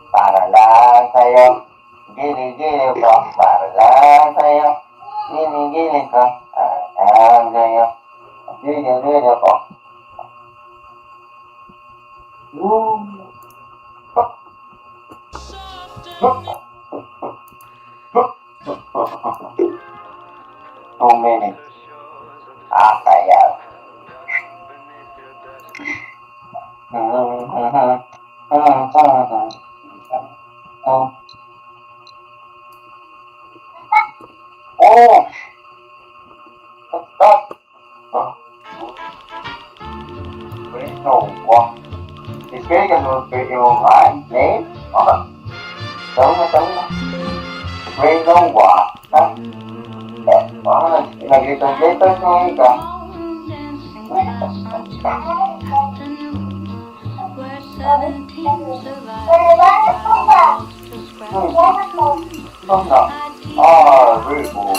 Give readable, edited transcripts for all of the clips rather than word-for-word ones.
para lang sa'yo. Gili-gili ko, para lang sa'yo. Gili-gili ko, para lang sa'yo. Gili-gili ko. Two minutes. Kaya. Oh! Stop! Wait, no. What? Is kaya ganun yung name? Okay. Tahu na. Wait, no. What? Nag-little-little ngayon ka. Very cool.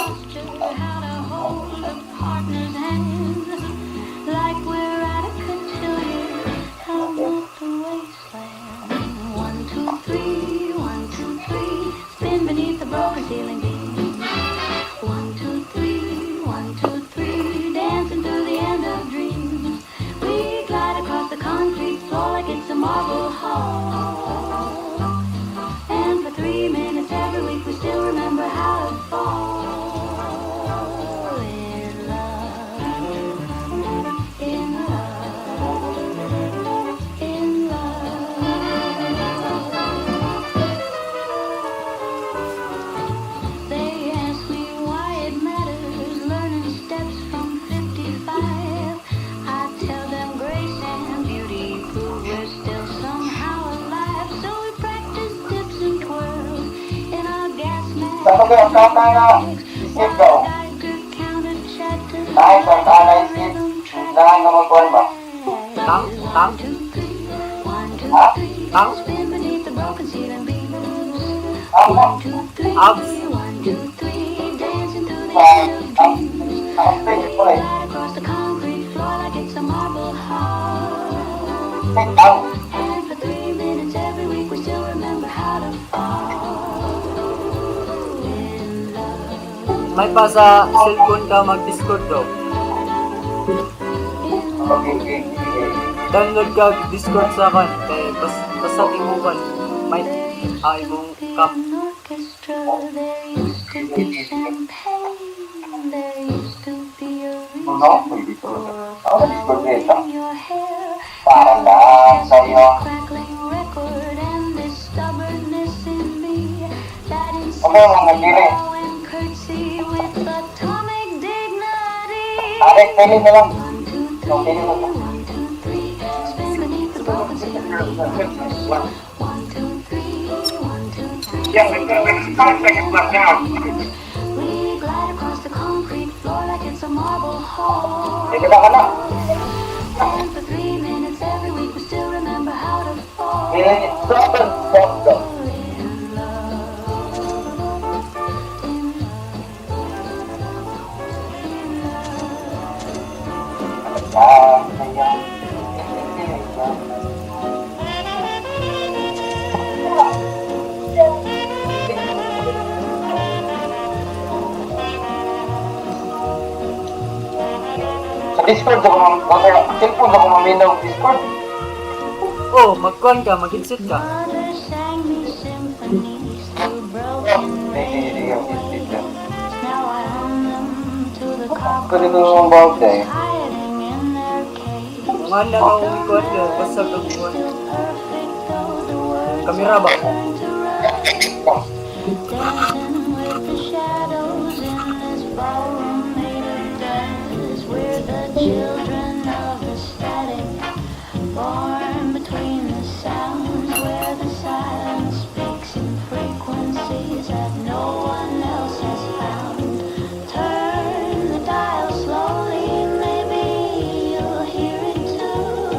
Spin beneath the broken ceiling beam. 1, 2, 3, 1, 2, 3, dancing through the end of dreams. We glide across the concrete floor like it's a marble hall. And for 3 minutes every week we still remember how to fall in love, in love, in love. They ask me why it matters, learning steps from 55. I tell them grace and beauty prove we're still somehow alive. So we practice dips and twirls in our gas mask. Isip daw. Kahit ang tanay isip, lahat na magkuhan ba? Tang? Ha? Tang? Spin beneath the broken ceiling beams. Ang 1, 2, 3, Abs. 1, 2, 3, dancing through the end of dreams. Ang stage ko eh. Right across the concrete floor like it's a marble hall. Sit down. And for 3 minutes every week we still remember how to fall in love. May pa sa cellphone ka mag-Discord daw. Okay. Download ka Discord sa kan. Kaya basta imong kan. May imong cam. Orchestra, there used to be champagne, there used to be a No, reason hindi ko. for a Discord fire dito. in your hair. Para lang sa'yo. Crackling record and this stubbornness in me that Okay, mga gili. bow and curtsy with atomic dignity. Ate, pili na lang. 1, 2, 3, 1, 2, 3, spin beneath the broken ceiling beams. 1, 2, 3, 1, 2, 3. Yan, second class now. We glide across the concrete floor like it's a marble hall. Ito na ka na. And for 3 minutes every week we still remember how to fall Stop and stop daw. in love, in Lang sa'yo. Sa Discord ako cellphone ako maminaw Discord. Oh, magkuhan ka, mag-headset ka. Mother sang me symphonies through broken Hindi ako railways. Discord. Now I hum them to the Pwede ko cockroaches naman bawag eh. hiding in their cage. Mga na akong kuhan ka, basta kang kuhan. Still perfect though the words Kamera ba? turn to rust. Dancing with the shadows in this ballroom made of dust. We're the children of the static, born between the sounds where the silence speaks in frequencies that no one else has found. Turn the dial slowly, maybe you'll hear it too.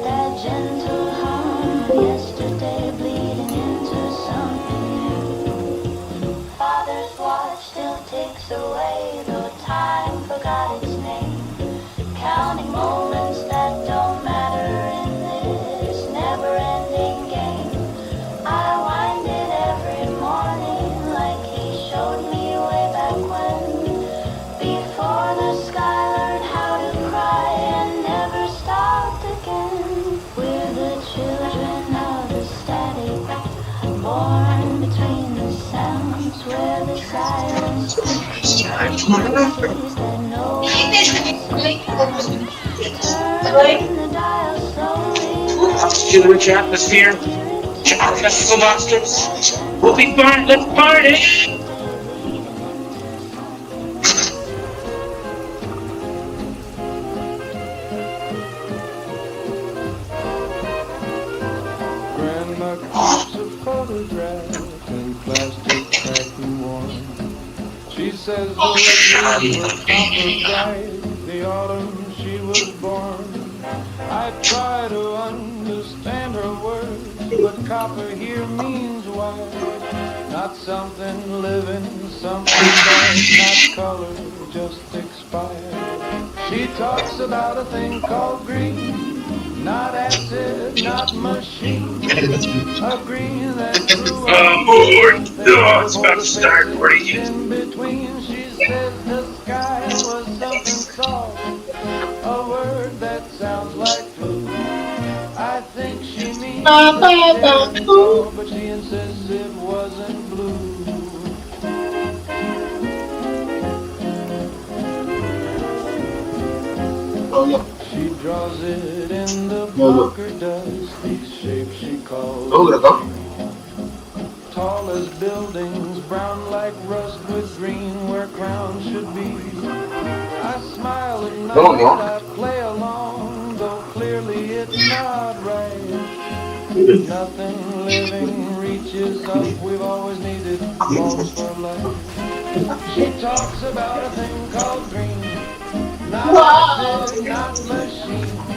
That gentle hum of yesterday bleeding into something new. Father's watch still ticks away, though time forgot its name. Count streets where the silence speaks voices that no one else can. Turn the dial slowly. Oxygen-rich atmosphere. Festival monsters. We'll be fine. Let's party. Grandma keeps a photograph in plastic packing worn. She says the letters were copper bright the autumn she was born. I try to understand her words, but copper here means white. Not something living, something bright, not color, just expired. She talks about a thing called green, not acid, not machine. A green that grew up Aboard! Oh, it's about to start. Where are you? in between. She says the sky was something soft, a word that sounds like blue. I think she means Jericho, but she insists it wasn't blue. She draws it in the bunker dust, these shapes she calls tall as buildings, brown like rust with green where crowns should be. I smile at night, I play along, though clearly it's not right. Nothing living reaches up, we've always needed walls for life. She talks about a thing called green, not acid, not machine.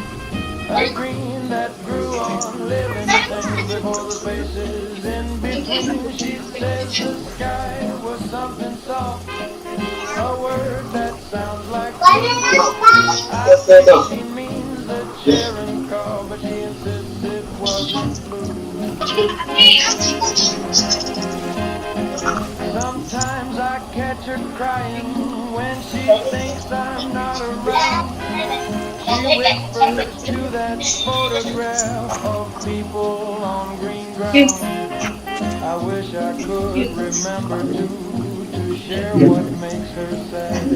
A green that grew on living things before the spaces in between. She says the sky was something soft, a word that sounds like blue. I think she means the Sharon call, but she insists it wasn't blue. Sometimes I catch her crying when she thinks I'm not around. She whispers to that photograph of people on green ground. I wish I could remember to share what makes her sad.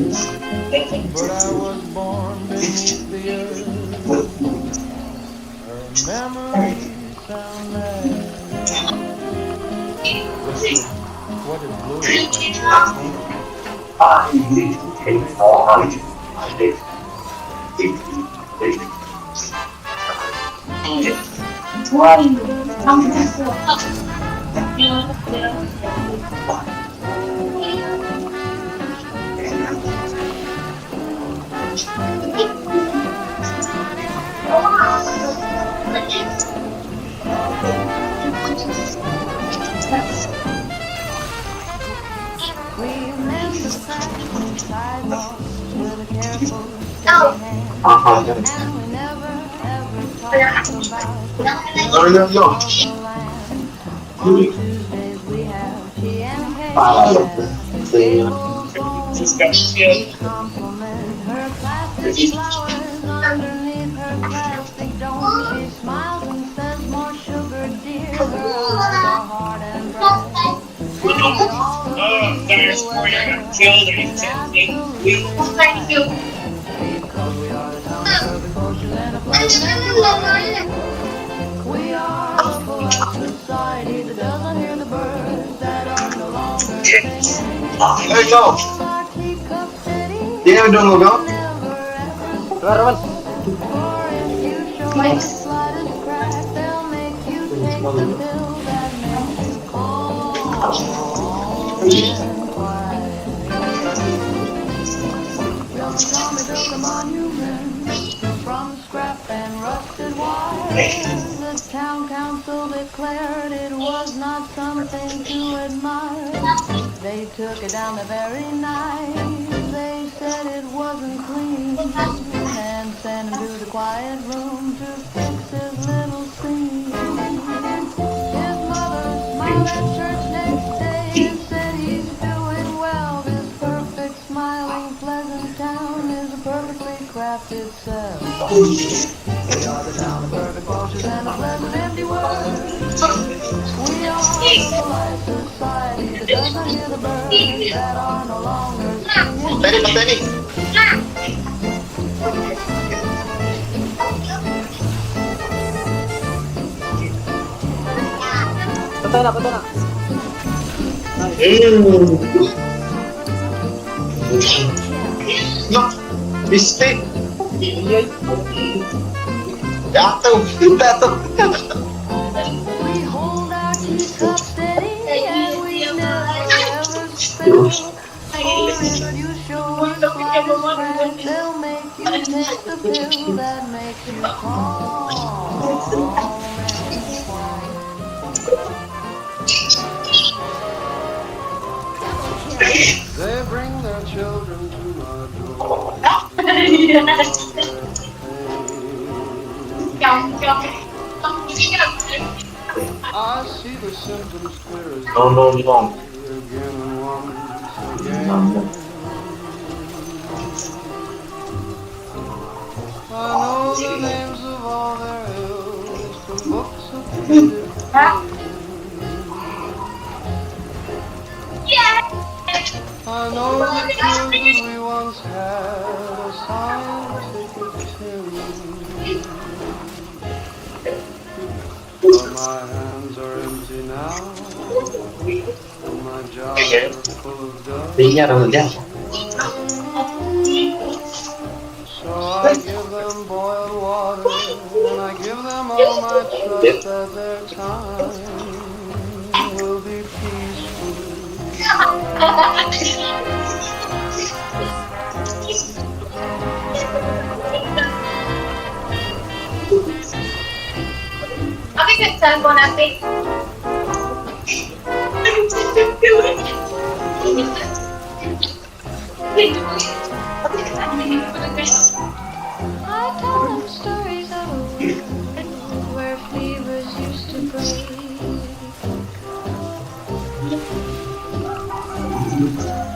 But I was born beneath the earth. Her memories sound mad. What is blue? We mend the cracks in sidewalks with a careful, steady hand. And we never, ever talk about all the land. On Tuesdays we have tea and cake. We compliment her plastic flowers underneath her plastic dome. She smiles and says, more sugar, dear. Her eyes are hard and bright. There's 4 got killed and Because we are the town of perfect cultures and a pleasant we are a polite society that doesn't hear the birds that are no longer singing. Hey, go! Our teacup city Dia udah mau go? never ever Keluar, Roman. for if you show the slightest crack, they'll make you take the pill that makes you calm and quiet. Well, Tommy built a monument from scrap and rusted wire. The town council declared it was not something to admire. They took it down the very night. They said it wasn't clean and sent him to the quiet room to fix his little scene. His mother smiled at church next day and said he's doing well. This perfect, smiling, pleasant town is a perfectly crafted cell. We are the town of perfect cultures and a pleasant empty world. We are a polite society that doesn't hear the the birds that are no longer singing. Patay ni, patay ni. Patay na, patay na. No, mistake. Iyay. Dato, dato. We hold our teacups steady and we never ever spill. For if you show us friends, they'll make you take the pill that makes you calm and quiet. They bring their children to my door. I see the symptoms clear as No, no, no. day again and once again. I know the names of all their ills from books of painted I know the cures that we once had a scientific tin. But my hands are empty now, and my jars are full of dust. Đi nha, rồi nha. So I give them boiled water, and I give them all my trust that their time will be peaceful. Apa yung cellphone natin? I tell them stories of a world where fevers used to break.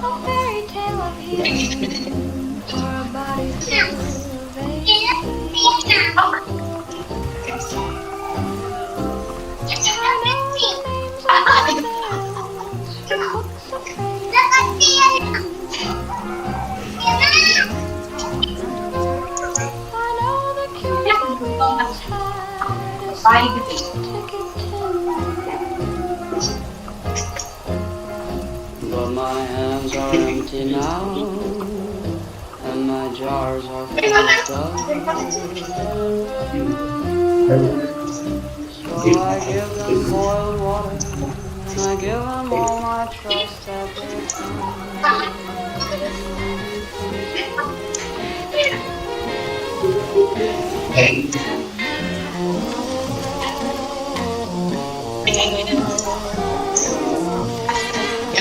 A fairy tale of healing for a body full of ache. But my hands are empty now, and my jars are full of dust. So I give them boiled water, and I give them all my trust at their time.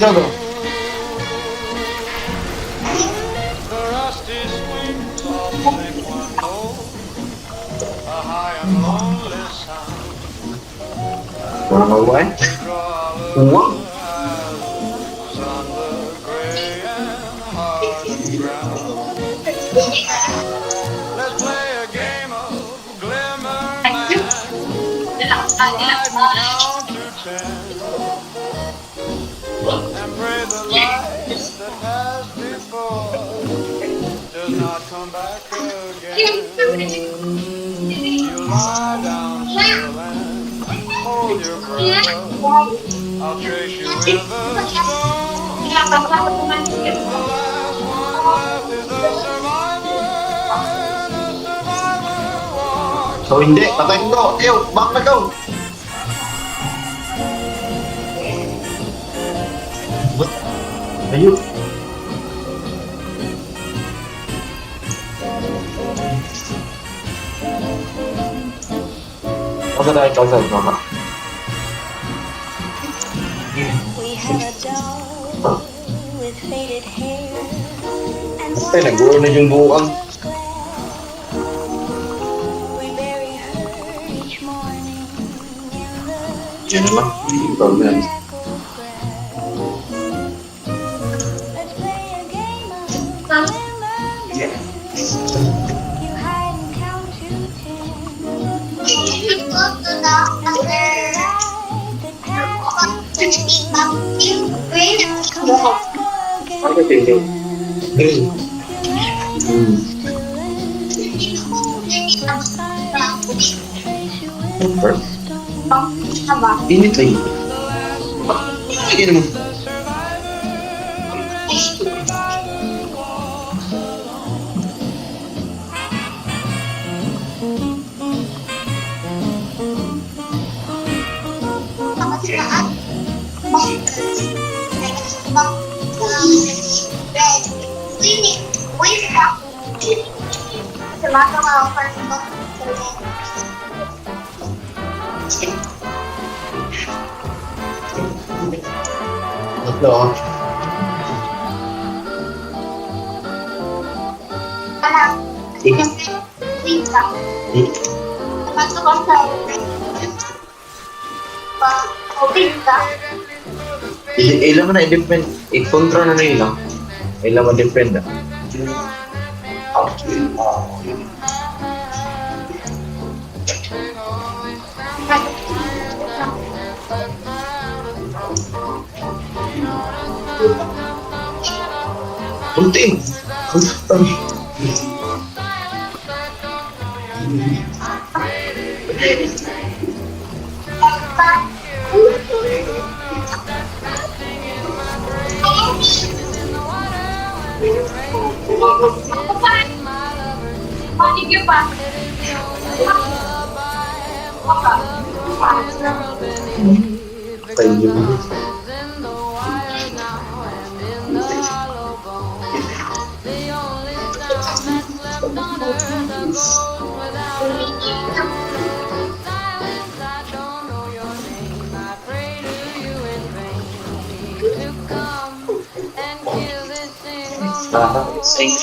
Ano ba? The rusty swings of Taekwondo, a high and lonely sound. Ano ba? Draw Uwang. eyes on the gray and hard ground. Let's play a game of Glimmer Man. Ride and count to 10. And pray the light that passed before does not come back again. You lie down still and hold your breath. I'll trace you with a stone. The last one left is a survivor, and a survivor walks. So hindi, patayin ko. Ew, back na go. Ayun. Masa tayo kalsad, mama. We have a doll with faded hair and Basta nag-uwi na yung buwang. we bury her each morning in the Yan naman. Problem. speckled grass. Let's play a game of Glimmer Man. You hide and count to 10. And the light that passes before does not come Ano tingin? Super. Init lagi. Sige naman. Tatlo. Sige. Ilan mo na i-depend. I-control na ilang. Ilan mo depend ah. Kunti. Kunti. Tayo. Safe.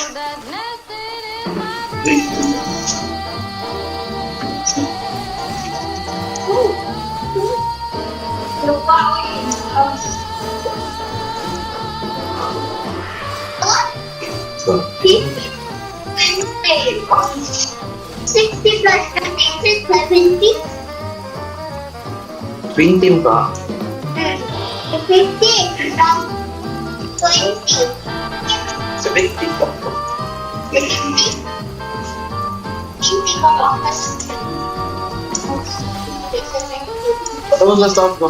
So, 60 plus 70. 20 ba? 50 from 20. 70 ba? 20 ko plus. Tapos na stop ko.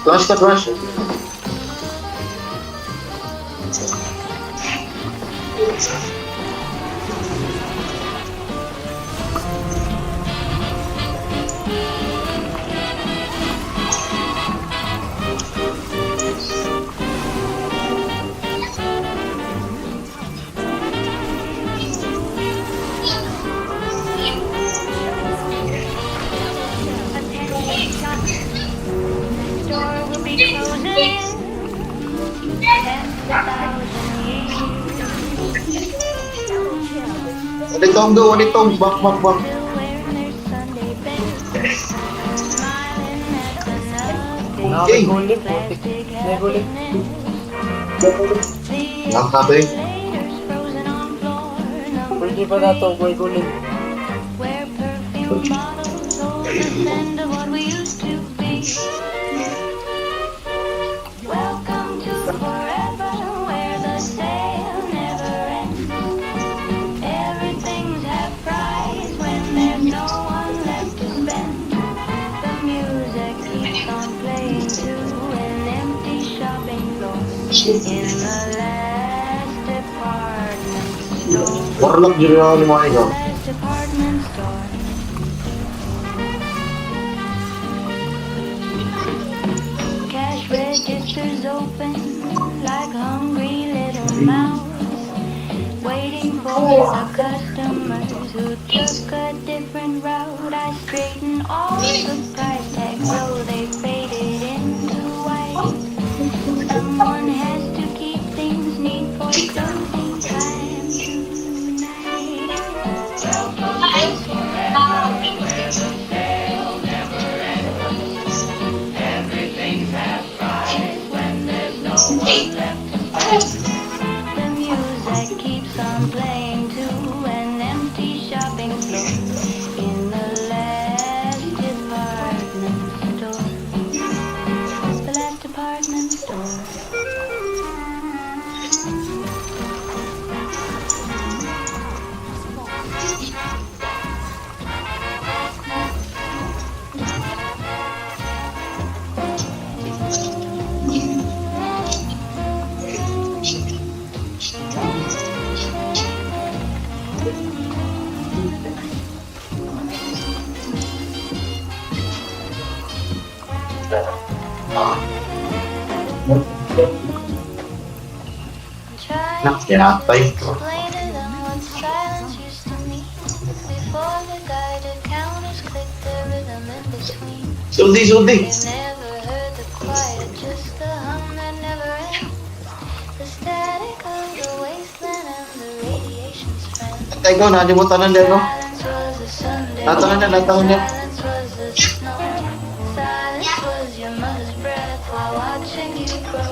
Flash ka, flash. Door will be closing in 10,000 years. Itong doon, itong bak. Still wearing their Sunday best, smiling at the nothing. May gulit, putik. May gulit. Nakakabe. Layers frozen on floor, Pwede pa na ito, may gulit. where perfume bottles open to what we used to be. Welcome to forever, where the sale never ends. Everything's half price when there's no one left to spend. The music keeps on playing to an empty shopping floor in the last department store. Warlock dyan ako ni Monica. Last department store. Cash registers open like hungry little mouths, waiting for the customers who took a different route. I straighten all the price tags so they faded into white. Someone has to keep things neat for closing time tonight. The music keeps on playing to an empty shopping floor in the last department store. The last department store. Nak, kinatay. explain to them what silence used to mean. Before the guided counters click the rhythm in between. Suldi. You never heard the quiet, just the hum that never ends. The static of the wasteland and the radiation's friend. Tay ko, nalimutan na din, no? Silence was the Sunday Natangan niya, morning, natangan niya. silence was the snow. Silence was your mother's breath while watching you grow.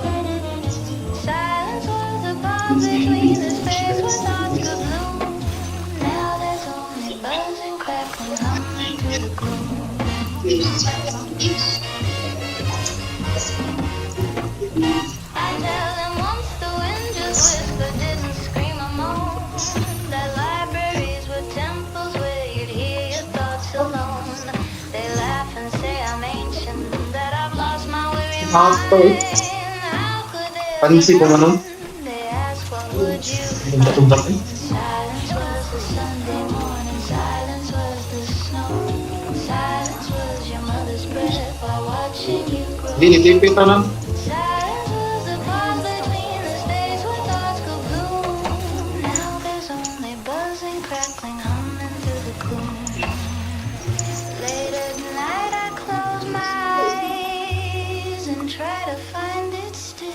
Silence was the pause between the space where thoughts could bloom. Now there's only buzzing, crackling, humming through the gloom. I tell them once the wind just whispered, didn't scream or moan. That libraries were temples where you'd hear your thoughts alone. They laugh and say I'm ancient, that I've lost my weary mind. How could they Panisi ko man, no? They ask what would you Tumba-tumba eh. Silence was the Sunday morning, silence was the snow. Silence was your mother's breath while watching you grow. Hindi, nitipit na lang. Silence was the pause between the space where thoughts could bloom. Now there's only buzzing, crackling, humming through the gloom. Late at night I close my eyes and try to find it still.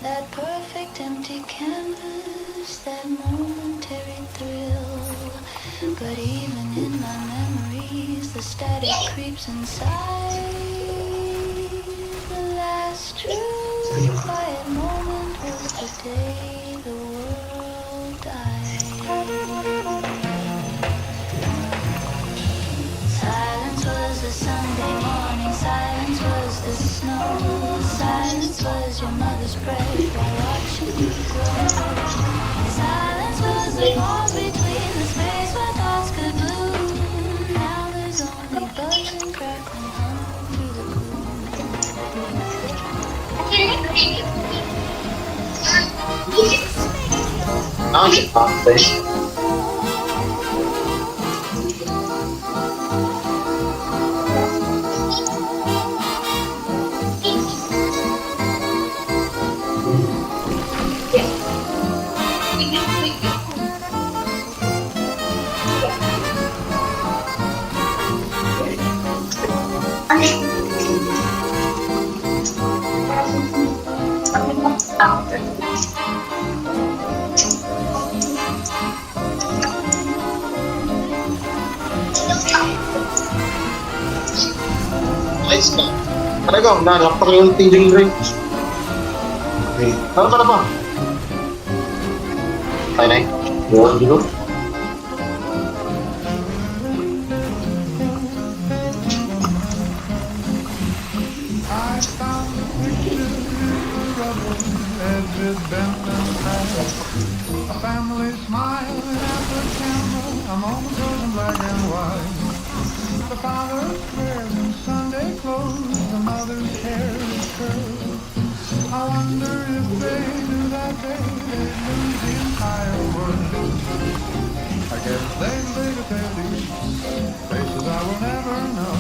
That perfect empty canvas, that momentary thrill. But even in my memories, the static creeps inside. The last true quiet moment was the day the world died. Silence was the Sunday morning, silence was the snow. Silence was your mother's breath while watching you grow. Silence was the pause between the space where thoughts could bloom. Now there's only buzzing, crackling, humming through the gloom. Nakakipatay. Nice ka. Talagang, nalakpak yung tingin rin. Okay. Ano ka na ba? Tayo na eh. Dito. I found a picture of an edged bent and fast. A family smiling at the camera, a moment frozen black and white. The father's prayers in Sunday clothes, the mother's hair is curled. I wonder if they knew that day they'd lose the entire world. I guess they'd later tell these faces I will never know.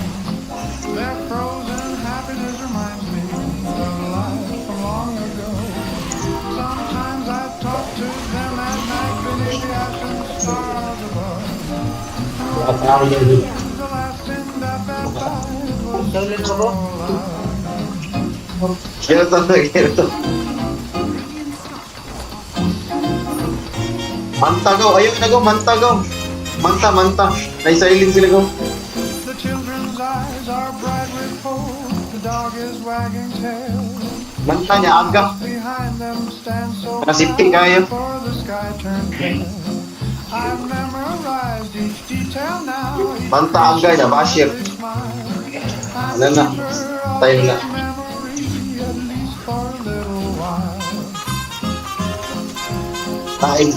Their frozen happiness reminds me of a life from long ago. Sometimes I talk to them at night beneath the ashen stars above. The last thing that died was Saulit mo ba? Kero. Mantagaw, ayun na go, mantagaw. Manta. Naisailin sila go. The children's eyes are bright with hope. The dog is wagging tail. Manta niya, aga. Behind them stands so Nasipti kayo. before the sky turned pale. I've memorized each detail now. Manta aga niya, Bashir. Ano na, tayo na.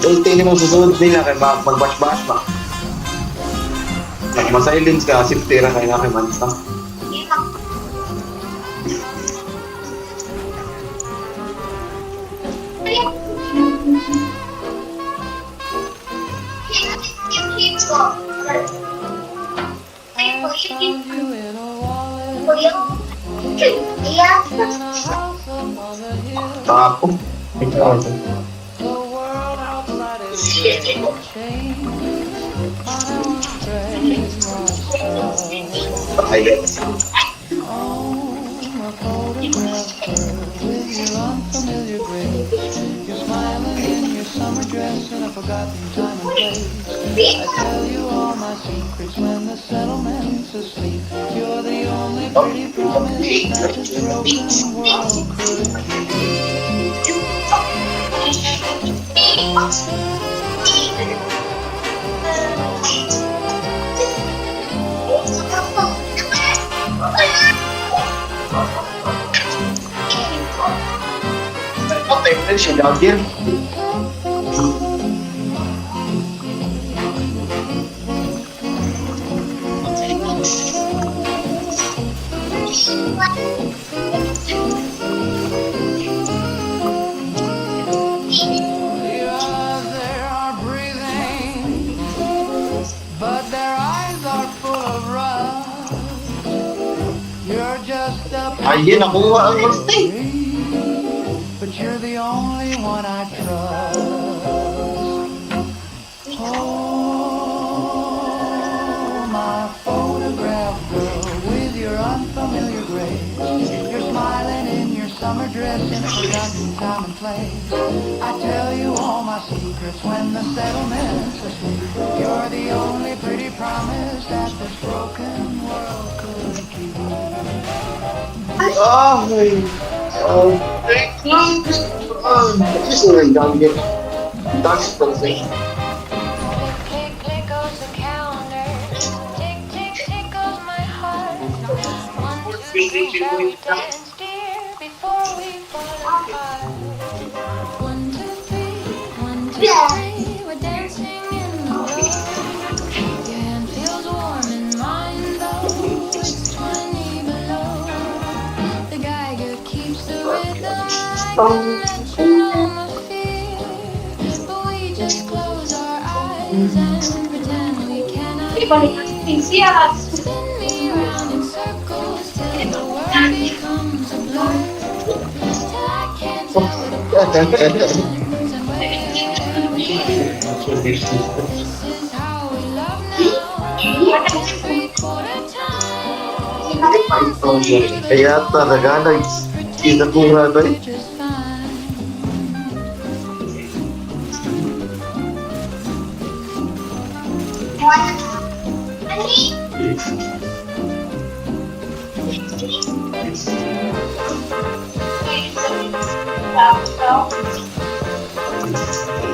Ulti mo susunod nila kay mag-bash-bash pa. Pag masilence ka, siptira kayo na kay Manta. Tapo. Ikaw. The world outside is very changed. I don't trade myself. Ayan. Oh, a photograph with your unfamiliar grace. You're smiling in your summer dress in a forgotten time and place. I tell you all my secrets when the settlement's asleep. You're the only pretty promise that this broken world could keep. Okay, finish it out here. Your eyes, they are breathing, but their eyes are full of rust. You're just a Ayun, nakuha ang mistake. but you're the only one I trust. Oh, my photograph girl with your unfamiliar grace. You're smiling in your summer dress in a forgotten time and place. I tell you all my secrets when the settlement's asleep. You're the only pretty promise that this broken world could keep. Okay. Just a redundant. That's the thing. Click, click goes the calendar. Tick, tick, tick goes my heart. 1, 2, 3, shall we dance, dear, before we fall apart? 1, 2, 3, 1, 2, 3, we're dancing in the dark. Your hand feels warm in mine, though it's 20 below. The Geiger keeps the rhythm. I can let you know my fear, but we just close our eyes and pretend we cannot hear. Spin me round in circles till the world becomes a blur, till I can't tell where the point ends and where we begin. This is how we love now. Every quarter time. Kaya talaga, nagkinakuha to eh. Just fine.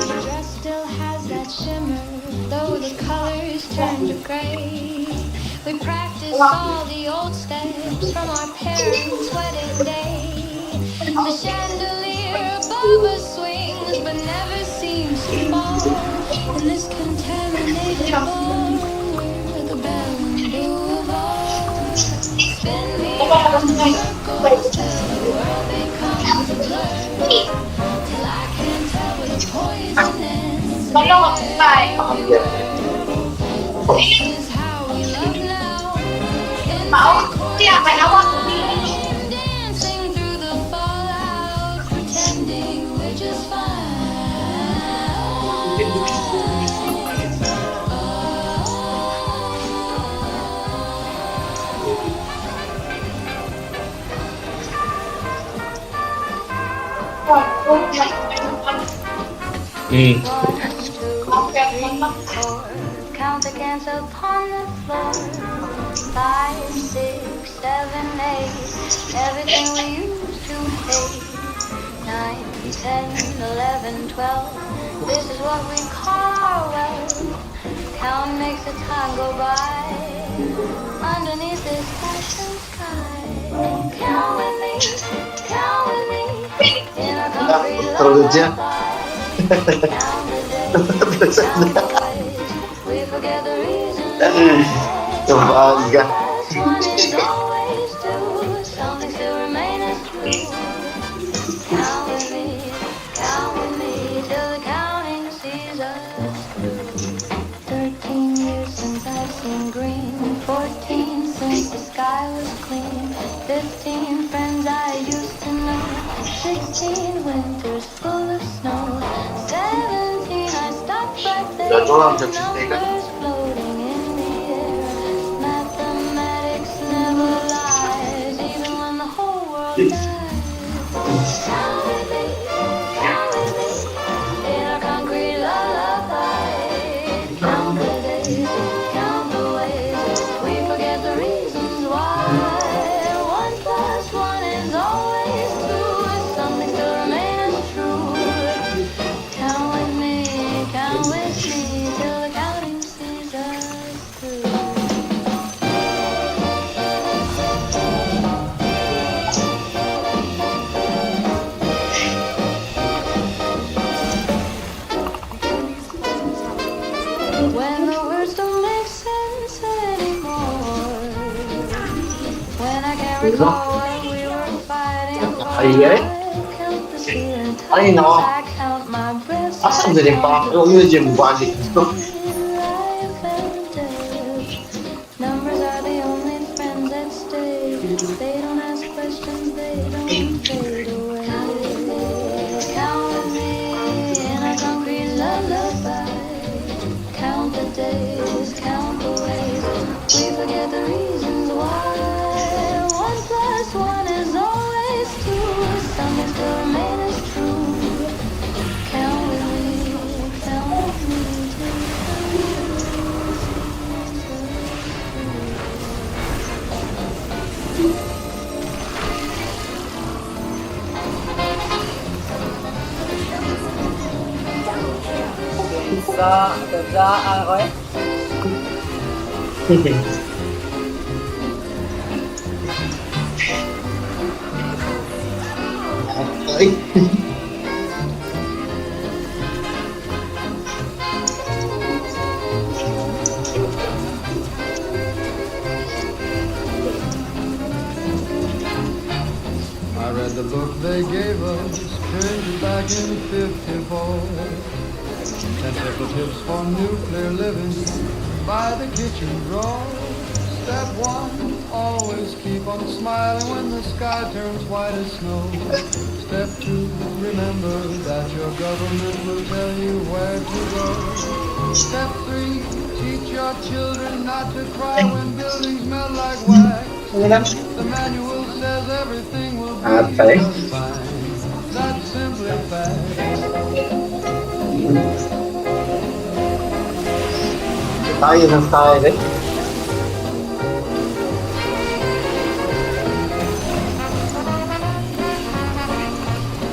The dress still has that shimmer, though the colors turn to gray. We practice all the old steps from our parents' wedding day. The chandelier above us swings, but never seems to fall. In this contaminated bowl, where the bell boulevard. Spin me round in circles till the world becomes a blur, till I can't tell where the poison ends and where we were. This is how we love now. In the corner, dancing through the fallout, pretending we're just fine. Count the cans upon the floor. 5, 6, 7, 8. Everything we used to hate. 9, 10, 11, 12. This is what we call our wealth. Count makes the time go by. Underneath this passion sky. Count with me. Count with me. In a concrete Terlalu jauh. lullaby. Count the days. Count the ways. We forget the reason. Kebaga. One is always two. Something still remains true. Count with me till the counting sees us through. 13 years since I've seen green. 14 since the sky was clean. 15 friends I used to know. 16 when Joram, Judge Taken. floating in the air. Mathematics never lies, even when the whole world dies. Count with me, in a concrete lullaby. Count the days, count the ways, we forget the reasons why. 1 plus 1 is always 2, if something still remains true. Count with me, till the counting sees us through. When the words don't make sense anymore, when I can't recall what we were fighting for, Ay, ay. I count the ceiling Ay, times, nako. I count my breaths, Asan din yung pa? Yung yung balik ito. life and death. Numbers are the only friends that stay. They don't ask questions, they don't fade away. Count with me in a concrete lullaby. Count the days, count the ways, we forget the reasons why. 1 plus 1 is always 2, something still remains true. Count with me till the counting sees Sa ako eh. Ay. I read the book they gave us, printed back in 54. 10 simple tips for nuclear living by the kitchen drawer. Step 1, always keep on smiling when the sky turns white as snow. Step 2, remember that your government will tell you where to go. Step 3, teach your children not to cry when buildings smell like wax. The manual says everything will be just fine. That's simply fact. Tayo ng tayo eh.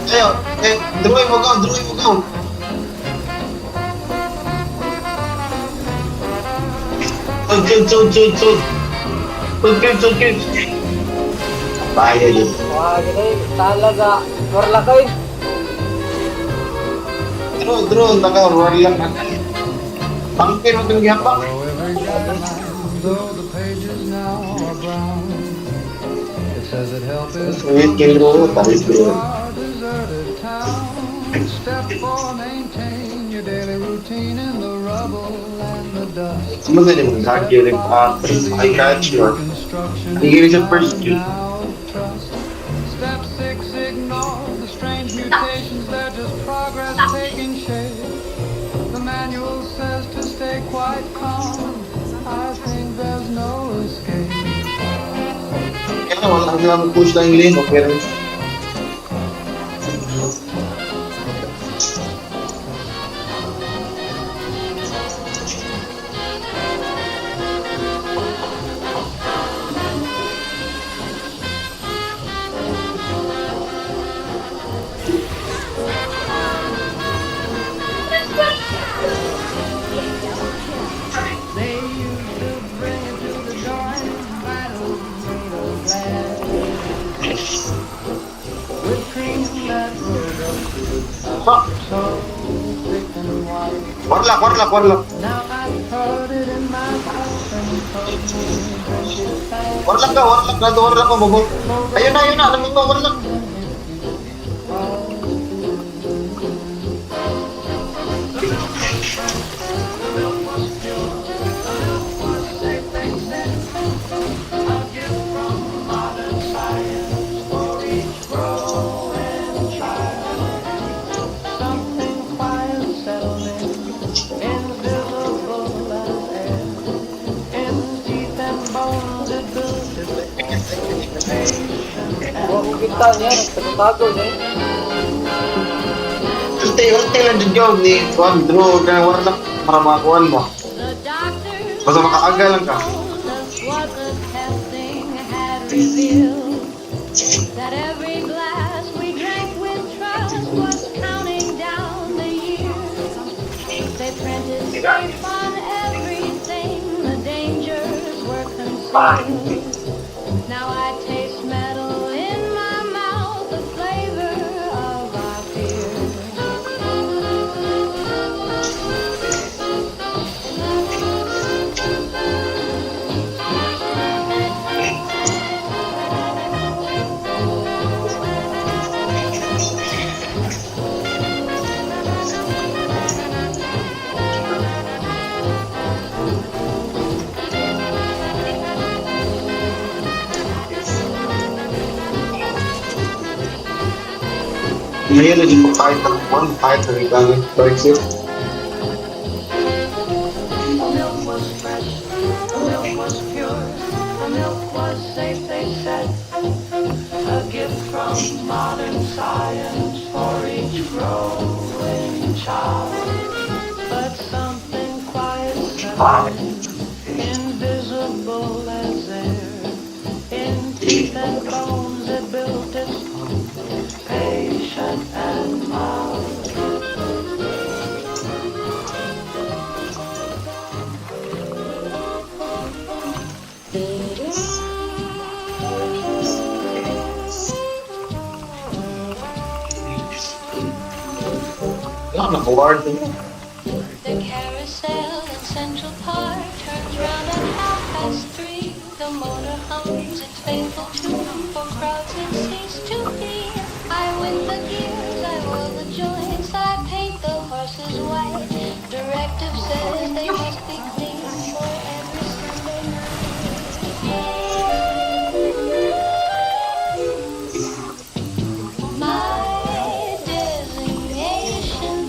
Ayo, drawing mo go, drawing mo go. Tugkid. Tayo yun. Wah, gini talaga. Warlakay. Draw, naka-roll lang. Pangkin mo itong gihapak. Though every guy, though the pages now are brown, it says that help is Sweet king draw, tayo draw. our deserted town. Step 4, maintain your daily routine in the rubble and the dust. Sumunod din mo, nag-hearing pa. I catch you. Construction Hindi sa first skill. now trust. Step 6, ignore the strange mutations, they're just progress taking shape. The manual says to stay quite calm. I think there's no escape. Kaya wala kang push lang yung lane, okay rin. They used to bring it to the door in bottles made of glass, with cream that rolled up to the top, so thick and white. Warlock. Now I put it in my cup and told me drink it fast. Warlock ka, bobo. Ayun na, alam mo, warlock. Something quiet settled in the Kita niya, nagtago niya. Unti lang dyan yun ni Juan, Drew, kaya wala lang para makakuhan mo. Basta makaaga lang ka. What the testing had revealed, that every glass we drank with trust was counting down the years. They printed safe on everything, the dangers were concealed. Now I taste metal in my mouth, the flavor of our fear. Ngayon na dito kahit ng Juan, kahit ng ikangan. Balik siya. The milk was fresh, the milk was pure, the milk was safe, they said. A gift from modern science for each growing child. But something quiet settled, invisible as air. In teeth and bones it built its patient and mild. Ah, naka-ward. The carousel in Central Park turns round at 3:30. The motor hums its faithful tune for crowds it cease to be. I win the gears, I roll the joints, I paint the horses white. Directive says they must be clean for every Sunday night. My designation,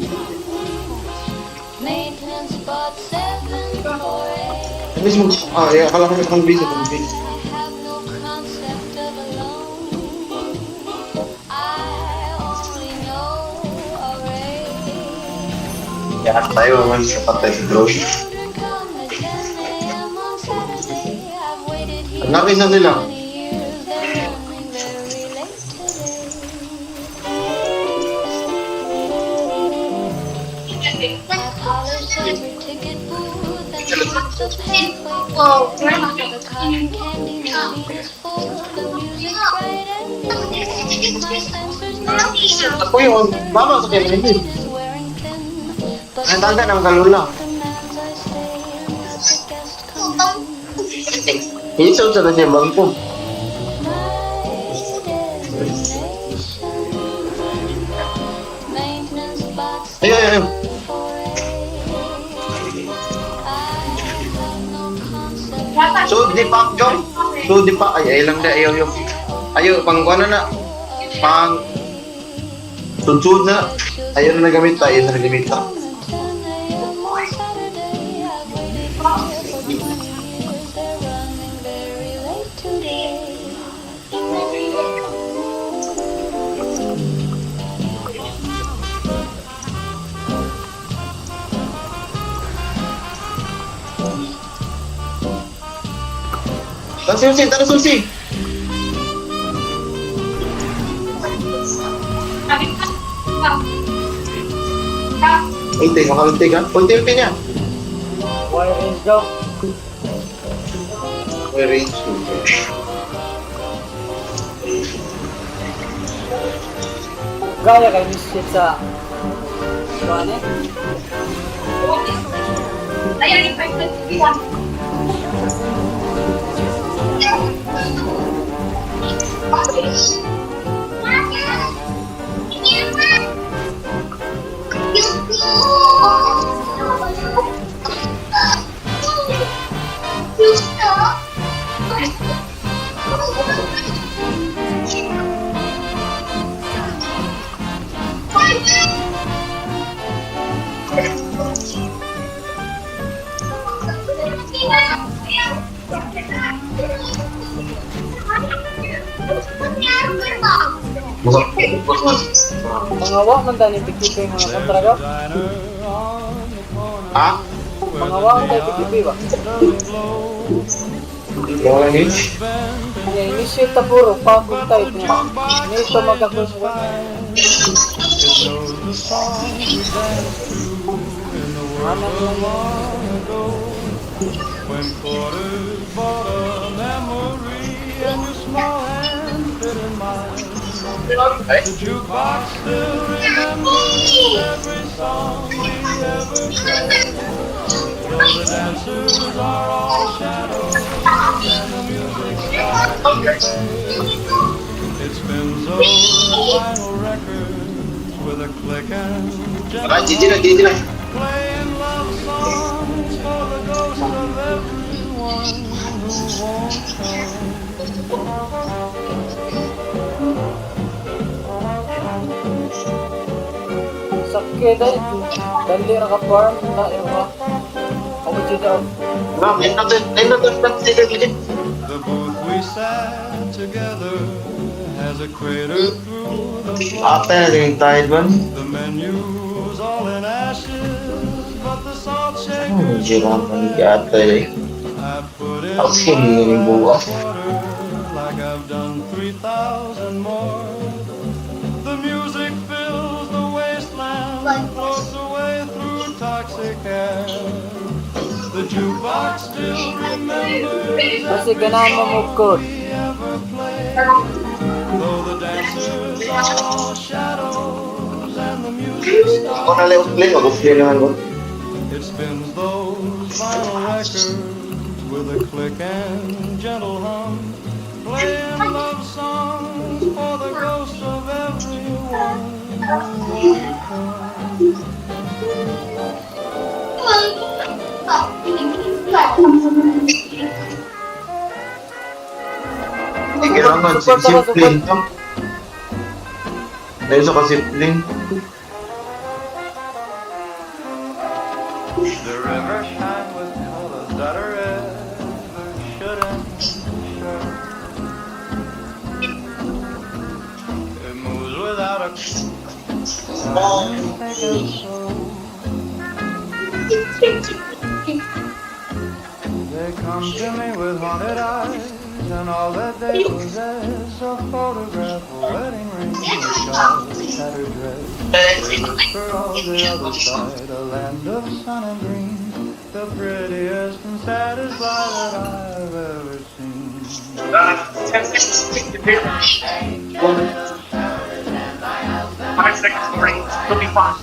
maintenance bought 748. Mismo, akala ko may busy. I have no concept of alone. I only know a ray. Kaya tayo naman sa patay sa Drew. Children come at 10 a.m. on Saturday. I've waited here Ang laki na nila. 20 years. They're running very late today. I polish every ticket booth and sweep the pathway. The cotton candy machine is full. The music's bright and new. My sensor's not Ako yung mama sa kanya hindi. is wearing thin. But Ang tanda ng kalula. demands I stay and let the guest come in. Isaw sa niya bangko. Maintenance box Ay. So di pa jom. So di pa ay lang da ayaw yung. Ayo pang ano na. Pang tunsud na. Ayaw na nagamit tayo na nagamit ta. Tara susi. Ulti, makalunti ka? Ulti niya. Wire range daw. May range. Gaya kay Miss sa... Ano eh? Thank you. Mga wa man tani pikipi mga kontraga. Ha? Mga wa man tani pikipi ba? Wala ni? Ya initiate ta puro pa kung type niya. Nito magkakusa. Ano When quarters bought a memory and your small hand fit in mine. The jukebox still remembers every song we ever played. Though the dancers are all shadows and the music starts to fade. It spins those vinyl records with a click and Ah, gentle Gigi na, Gigi na. playing love songs for the ghosts of everyone who won't come. sakit ay dali ra ka farm na ewa. Ako dito. Ma'am, ayun na to, Gigi, Gigi. The booth we sat together has a crater through the floor. Ate na yung tide ba? The menu's all in ashes, but the salt Ano shaker's jirang full. ng ate eh. I put in Ako siya yung buwa. quarter like I've done 3,000 more. The music fills the wasteland, floats away through toxic air. The jukebox still remembers Kasi ganahan mo move code. we ever played. Though the dancers are all shadows and the music Ako na stops, lang play, mag-play naman ko. it spins those vinyl records with a click and gentle hum, playing love songs for the ghost of everyone who won't come. Hindi kailangan, simpleng to. Dahil sa kasimpleng. The river shines with colors that a river shouldn't show. It moves without a thinking so. They come to me with haunted eyes, and all that they possess a photograph, a wedding ring, a child, tattered dress. They look for all the other side, a land of sun and green, the prettiest and saddest lie that I've ever seen. 10 seconds to pick the beer. 5 seconds to ring. It'll be fine.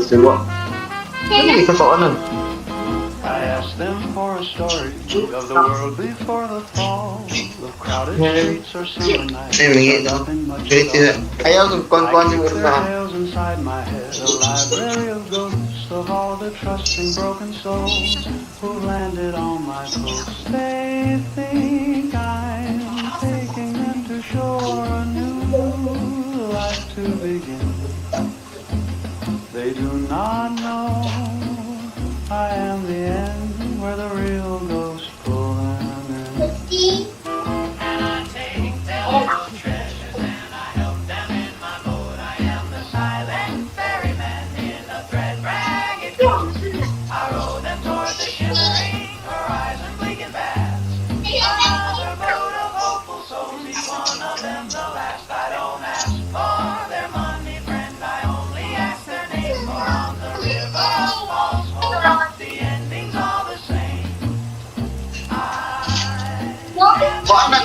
Diba? Ano may kasalanan? I asked them for a story of the world before the fall, of crowded streets or summer nights, Ay, may nothing much Ganit at all. sila. Ayaw, kuhan-kuhan yung Their ulit tales inside my head, a library of ghosts of all the trusting broken souls who landed on my coast. They think I'm taking them to shore, a new life to begin. They do not know I am the end where the real ghosts pull them in.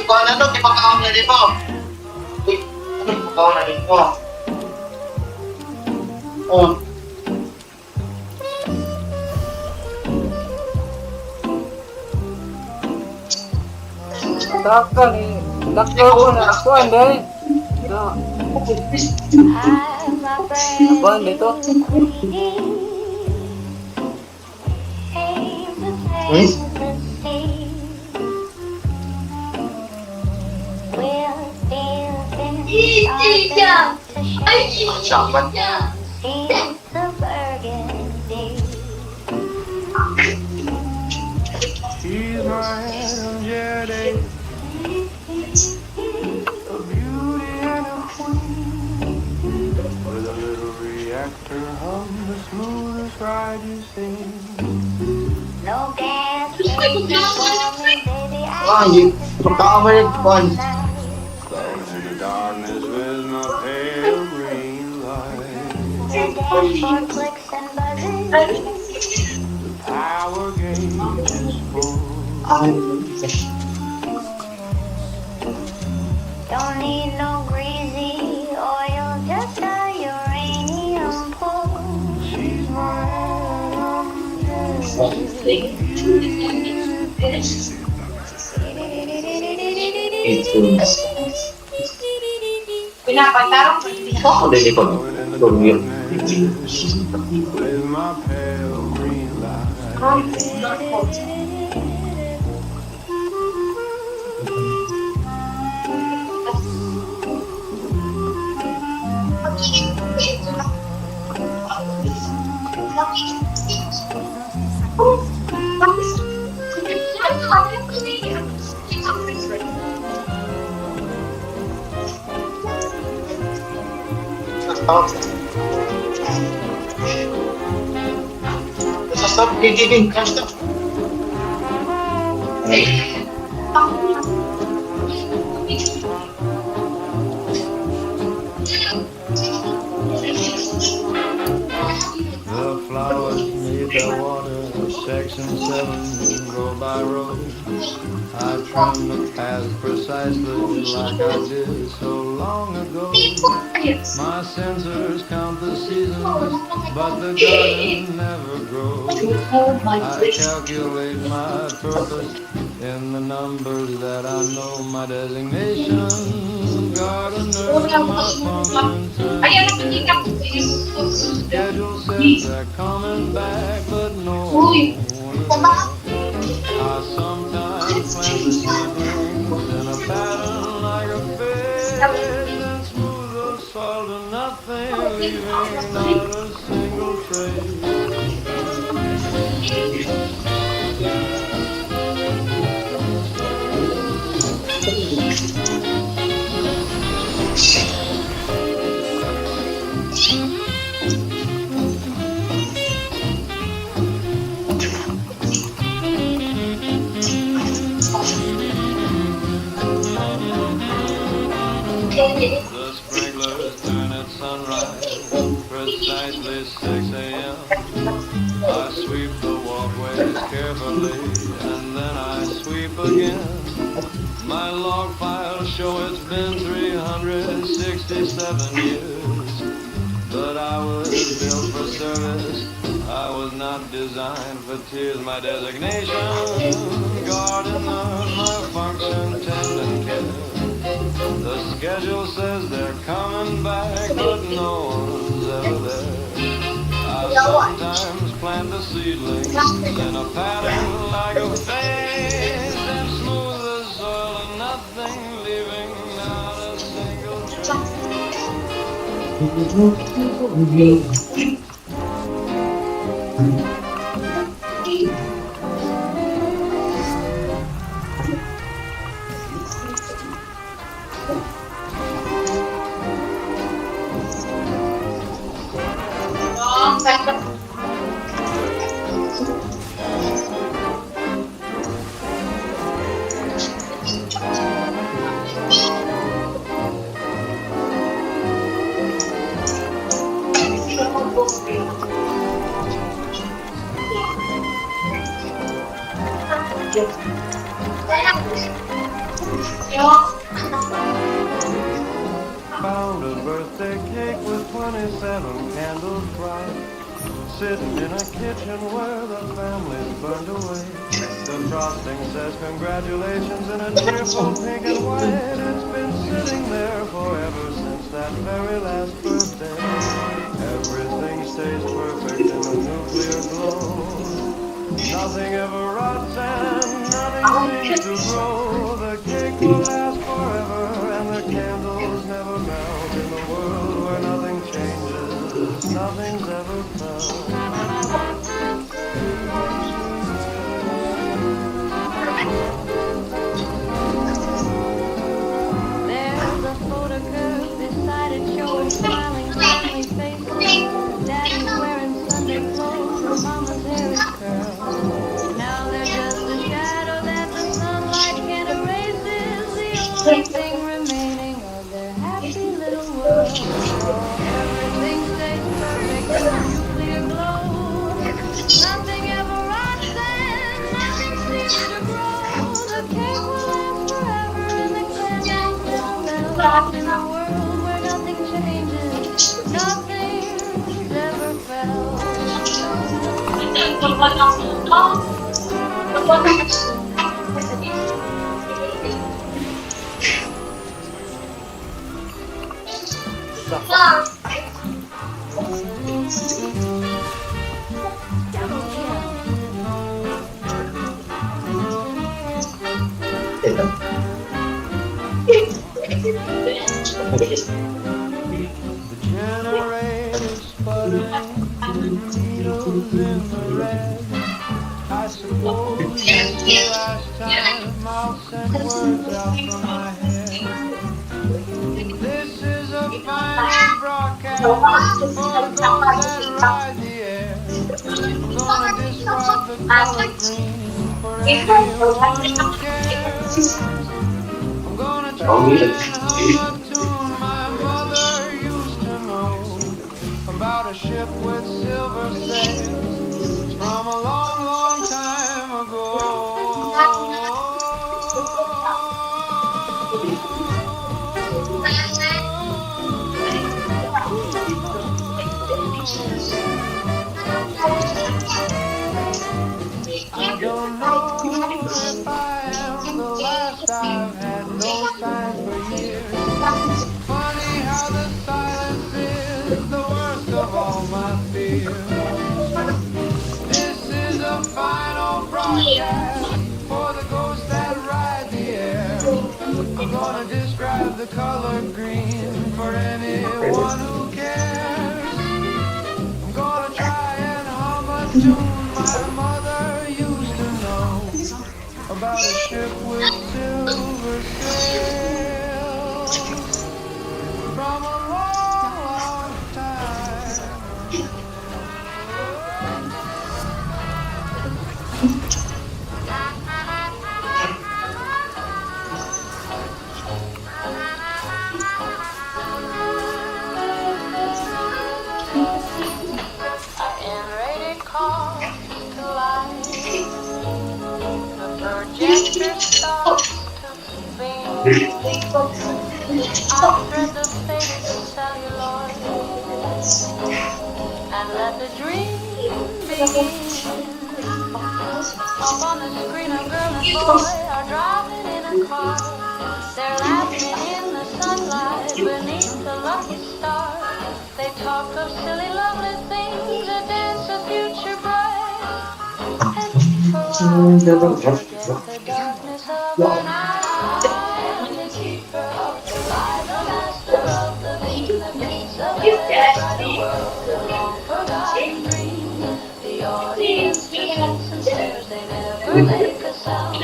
Kuhan na to, ipakaon na dito. Uy, ano ipakaon na dito? Oh. Taka ni. Nakaw ko na ako, anday. Na. Abang dito. Saman. She's my Adam Jedi, a beauty and a queen. With a little reactor hum, the smoothest ride you've seen. No gas, baby, Ah, yun. Pagkakamalit ko. Floating in the darkness with my pale green light. dashboard clicks and buzzing. Power gauge is full. Don't need no greasy oil, just a uranium pull. She's my Adam Ako din ito. Turmir. with my pale green light. Stop, gigiging. Stop. The flowers need their water, section 7, row by row. I trim the path precisely like I did so long ago. My sensors count the seasons, but the garden never grows. I calculate my purpose in the numbers that I know. My designation, gardener, my function. The schedule says they're coming back, but no one will. I sometimes plant the seedlings in a pattern like a fish, then smooth the soil to nothing, leaving not a single trace. The sprinklers turn at sunrise, precisely 6 a.m. I sweep the walkways carefully, and then I sweep again. My log files show it's been 367 years, but I was built for service. I was not designed for tears. My designation, gardener, my function, tend and care. The schedule says they're coming back, but no one's ever there. I sometimes plant the seedlings in a pattern like a face, then smooth the soil and nothing, leaving not a single found a birthday cake with 27 candles bright, sitting in a kitchen where the family's burned away. The frosting says congratulations in a cheerful pink and white. It's been sitting there forever since that very last birthday. Everything stays perfect in a nuclear glow. Nothing ever rots and nothing seems to grow. The cake will last forever and the candles never melt. In the world where nothing changes, nothing's ever felt. There's a photograph beside it showing smiling family faces. Daddy's wearing Sunday clothes and Mama's hair is curled. Now they're just a shadow that the sunlight can't erase. Is the only thing remaining of their happy little world. Everything stays perfect in a nuclear glow. Nothing ever rots and nothing seems to grow. The cake will last forever and the candles never melt. In a world where nothing changes, nothing's ever felt. The generator's sputtering, needles in the red. I suppose it's the last time I'll send words out from my head. This is a final broadcast for those that ride the air. I'm gonna describe the color green for anyone who cares. I'm gonna try and hum a tune my mother used to know about a ship with silver sails from a long, long time ago. I don't know if I am the last. I've had no signs for years. Funny how the silence is the worst of all my fears. This is a final broadcast for the ghosts that ride the air. I'm gonna describe the color green for anyone who cares. I'm gonna try and hum a tune my mother used to know about a ship with silver sails from a long, long time. N-rated call to life. The projector starts to spin. I thread the faded celluloid and let the dream begin. Up on the screen, a girl and boy are driving in a car. They're laughing in the sunlight beneath the lucky stars. They talk of silly, lovely things, a dance of future bright. And for a while, forget the darkness of an eye. And the keeper of the light, the master of the beam, the prince of every brighter world, a long forgotten dream. The audience just sits and stares, they never make a sound.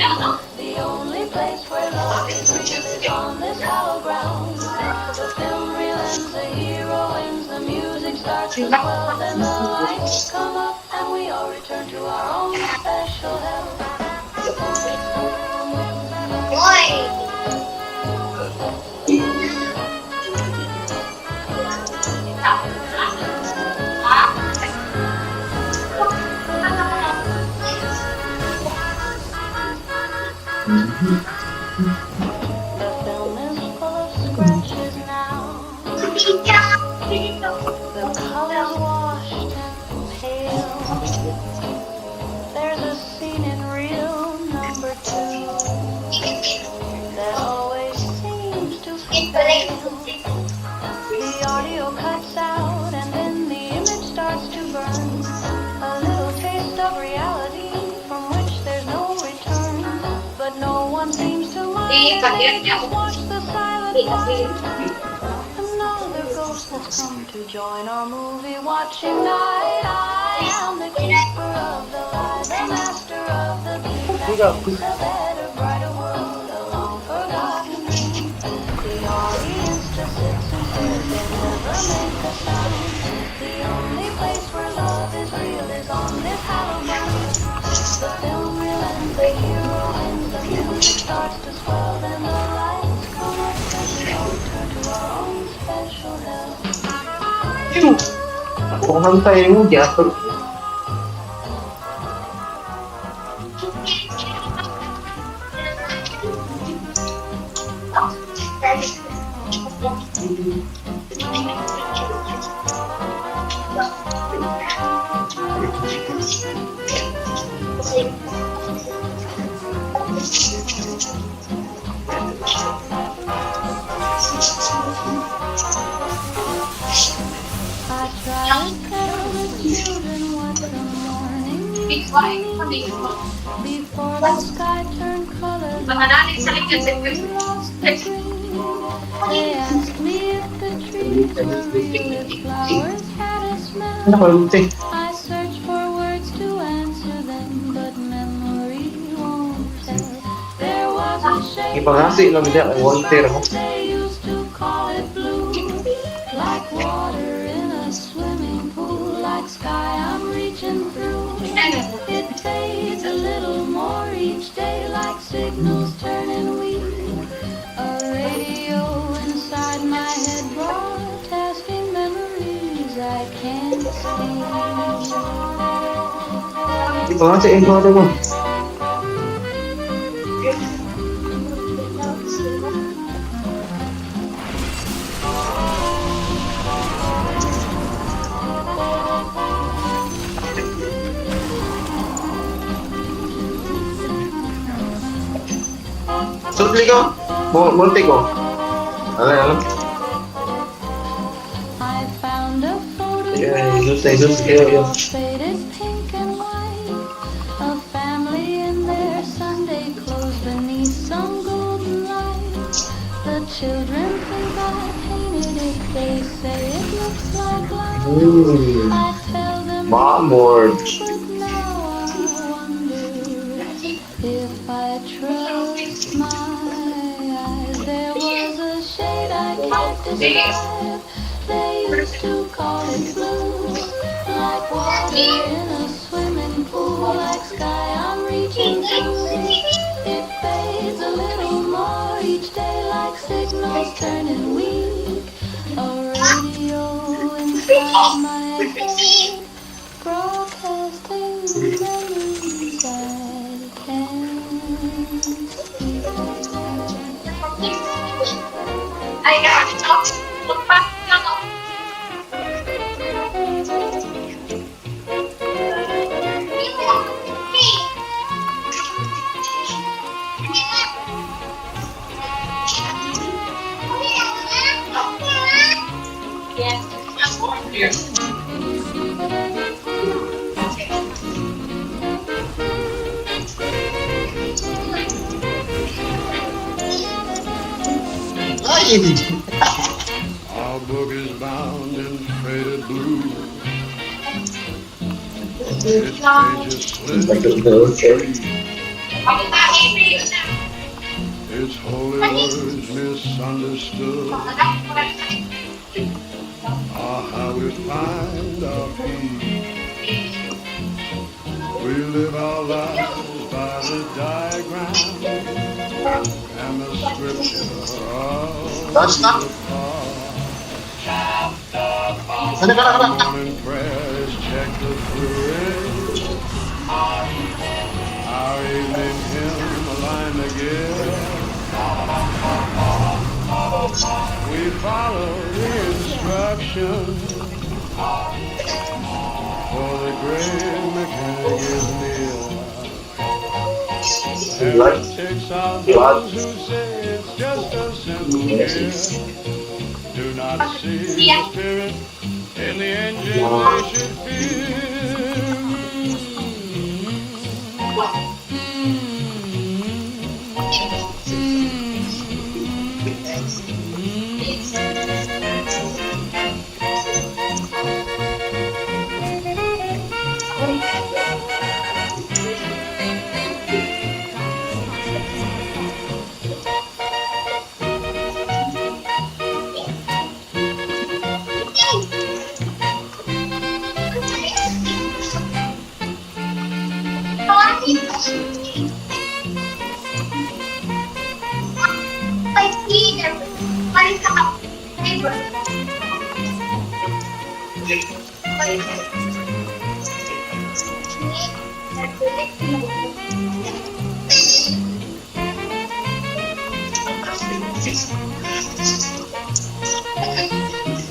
The only place where love is real is on this hollow ground. The film reel ends, the hero wins, the music starts to swell, then the lights come up and we all return to our own special hell. The film is full of scratches now. The colors washed and pale. There's a scene in reel number 2 that always seems to fail. The audio cuts out and then the image starts to burn. A little taste of reality from which there's no return. But no one seems to mind. They just watch the silent light. Another ghost has come to join our movie watching night. I am the keeper of the light, the master of the beat. A better, brighter world, a long forgotten dream. The audience just sits and stares, they never make a sound. The only place where love is real is on this hallowed ground. The film reel ends, the hero wins, the music starts to swell, then the lights come up and we all turn to our own special hell. Kung hantayin mo, Jasper. I try to tell the children what the morning means before the sky turned color. We lost the dream. They asked me if the trees were real, if flowers had a smell. I search for words to answer them, but memory won't tell. There was a shape Ipangasi lang niya kay Walter mo. they used to call it blue, like water in a swimming pool, like sky I'm reaching through. It fades a little more each day, like signals turning weak. A radio inside my head broadcasting memories I can't see. Ipangasi ang kode mo. Sudli ko. Multi ko. Alam. I found a Yeah, Jesus, photograph kayo. faded pink and white, a family in their Sunday clothes beneath some golden light. The children think I painted it, they say it looks like light. I tell them Mamor. but now I wonder if I trust my eyes. There was a shade I can't describe. They used to call it blue, like water in a swimming pool, like sky I'm reaching through. It fades a little more each day, like signals turning weak. A radio inside my head, broadcasting memories I can't speak. Our book is bound in faded blue. Its pages split. Its holy words misunderstood. Ah, how we find our peace. We live our lives by the diagram and the scripture of That's not. the past. Ano ka na? Morning prayers check the fluid. Our evening hymn aligned again. We follow the instructions, for the great mechanic is near. Heretics are those who say it's just a simple gear. Do not see the spirit in the engine they should fear.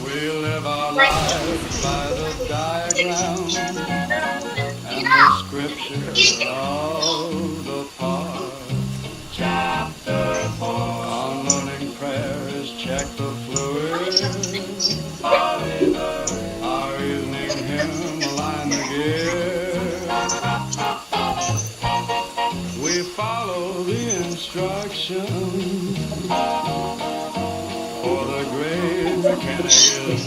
We live our lives by the diagram and the scripture of the part. Chapter 4. On learning prayers, check the fluid. Our evening hymn, align the gear. We follow the instructions, for the great mechanic is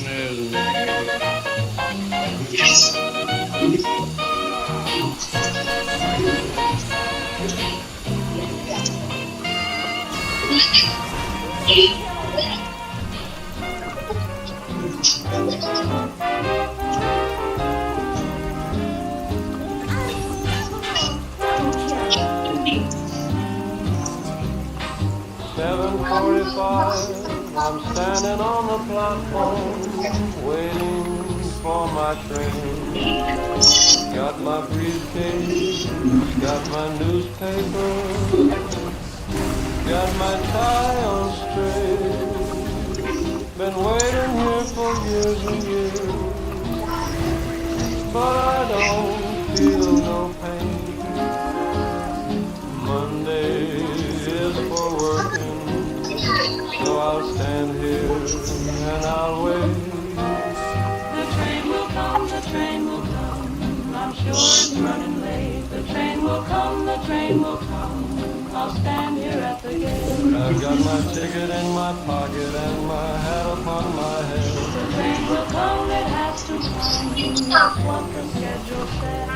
I'm standing on the platform, waiting for my train. Got my briefcase, got my newspaper, got my tie on straight. Been waiting here for years and years, but I don't feel no pain. Monday is for working, so I'll stand here and I'll wait. The train will come, the train will come. I'm sure it's running late. The train will come, the train will come. I'll stand here at the gate. I've got my ticket in my pocket and my hat upon my head. The train will come, it has to come. That's what the schedule said.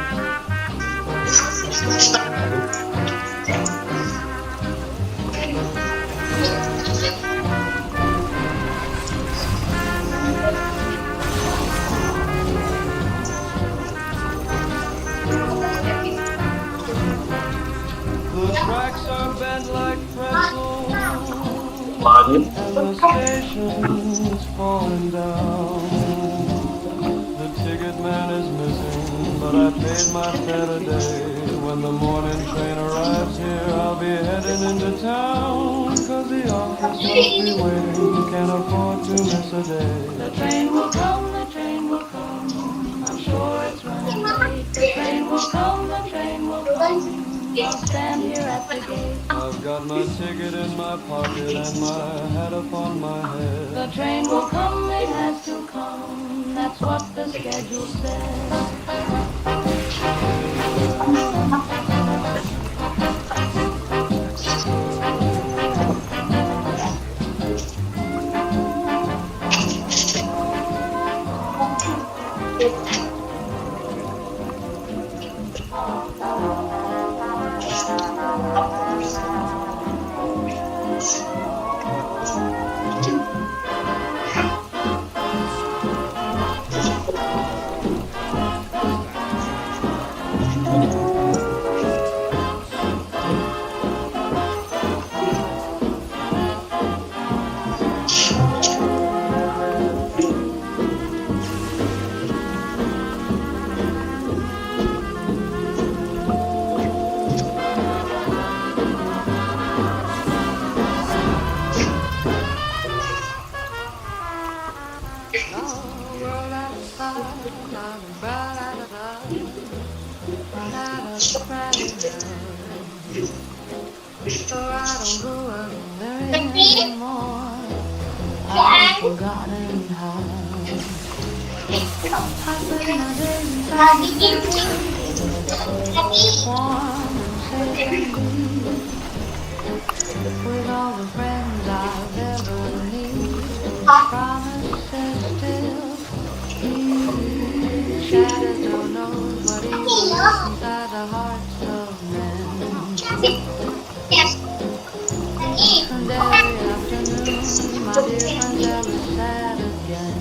The tracks are bent like pretzels, and the station's falling down. The ticket man is missing, but I paid my fare today. When the morning train arrives here, I'll be heading into town, 'cause the office must be waiting, can't afford to miss a day. The train will come, the train will come. I'm sure it's running late. The train will come, the train will come. I'll stand here at the gate. I've got my ticket in my pocket and my hat upon my head. The train will come, it has to come. That's what the schedule says. So I don't go out there anymore. I've forgotten how. I put my days inside warm and safe and clean. With all the friends I've ever need. Promises still keep. Shattered don't know what evil is inside the hearts of men. And every afternoon, my dear friends ever sad again.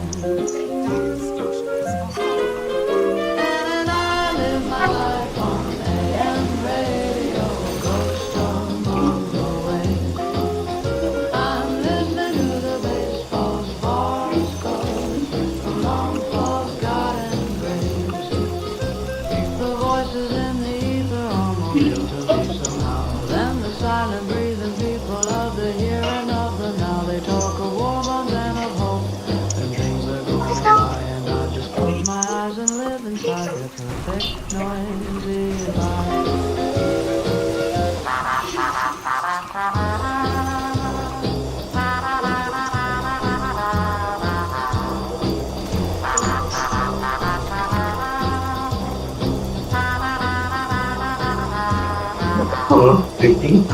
And I live my life on AM radio, ghost along the way. I'm listening to the baseball's bars goes from long forgotten graves. The voices in the ether almost feel to me somehow. Then the silent breathing people of the here and of the now. They talk of war bonds and of hope and things are going by. And I just close my eyes and live inside their perfect noisy life. Oh, 15.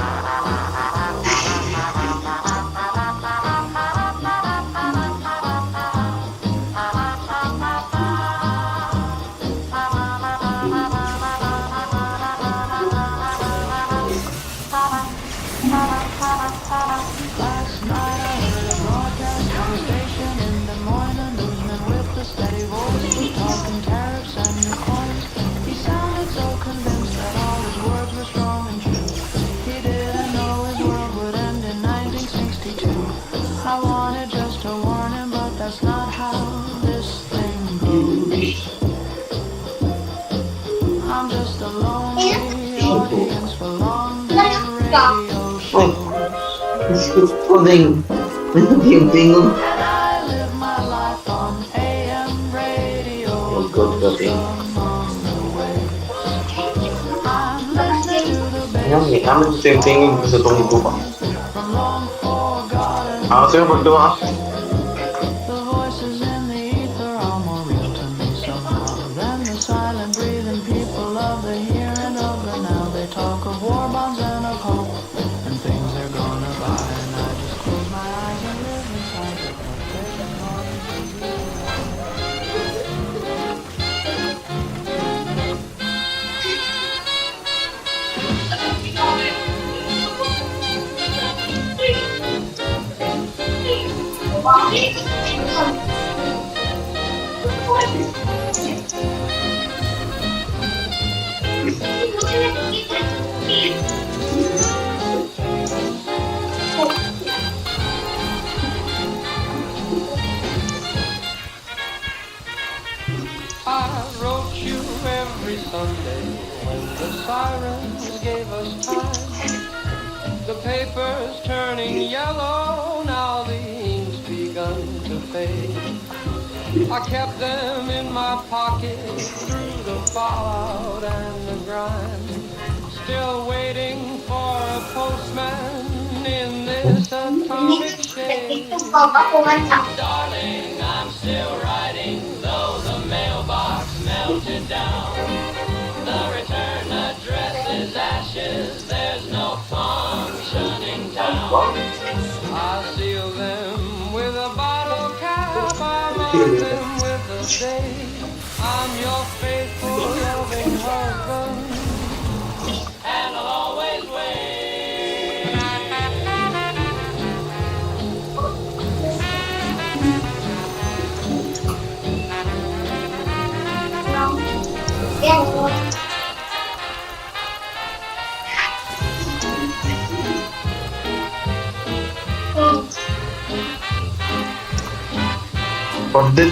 Last night I heard a broadcast on the station in Des Moines. A newsman with a steady voice was talking tariffs and new coins. He sounded so convinced that all his words were strong and true. He didn't know his world would end in 1962. I wanted just to warn him, but that's not how this thing goes. I'm just a lonely audience for London radio shows. It's pudding. Tingog. And I live my life on AM radio. Good pudding. Along the way. I'm listening to the Ayan, may amin sa yung tingog sa itong ito pa. from long forgotten. Ako sa'yo pagduwa. The voices in the ether are more real to me somehow than the silent breathing people of the here and of the now. They talk of war bonds and of hope and things they're gonna buy. And I just close my eyes and live inside the perfect noisy I wrote you every Sunday when the sirens gave us time. The paper's turning yellow, now the ink's begun to fade. I kept them in my pocket through the fallout and the grime. Still waiting for a postman in this atomic shade. Darling, I'm still writing, though the mailbox melted down. The return address is ashes, there's no function in town. I seal them with a bottle cap, I mark them with a date. I'm your faithful, loving husband, and I'll always wait. Pagdit.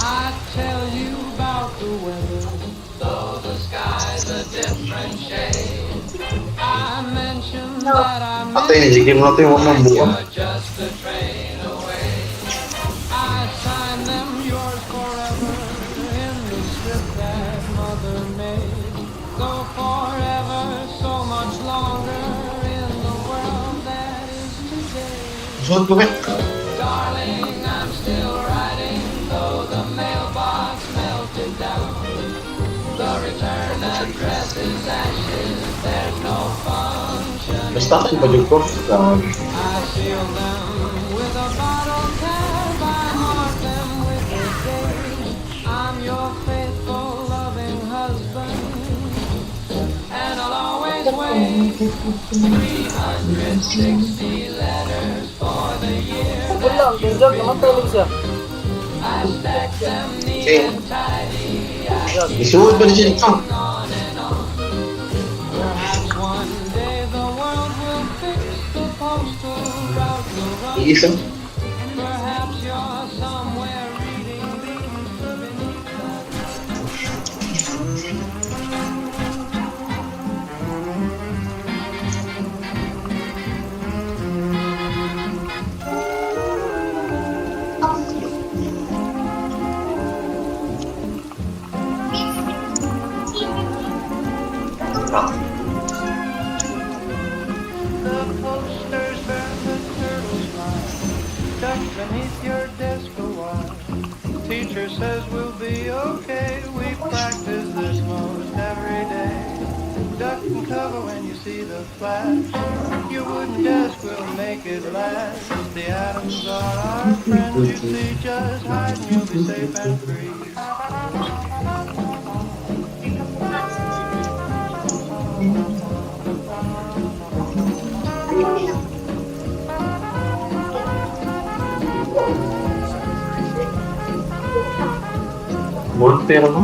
I tell you about the weather, though the skies are I mentioned that I'm Ate, nilagyan mo natin yung mga buka. just a train away. I signed them yours forever in the script that mother made. Go forever so much longer in the world that is today. Suot ko, Bet. Darling, I'm still writing, though the mailbox melted down. The return address is ashes, there's no function. Basta ako yung badyo ko. I seal them with a bottle cap, I mark them with the date. I'm your faithful, loving husband, and I'll always wait. 360 letters for the year. Wala lang, kay Jog, naman tulog siya. I stack them neat Okay. and tidy. Isuot ba na siya ito? Perhaps one day the world will fix the postal route will run. Iisa. Perhaps you're somewhere reading these beneath the posters bear the turtle's line. Duck beneath your desk a while. Teacher says we'll be okay. We practice this most every day. Duck and cover when you see the flash. Your wooden desk will make it last. The atoms are our friends. You see, just hide and you'll be safe and free. Voltero mo.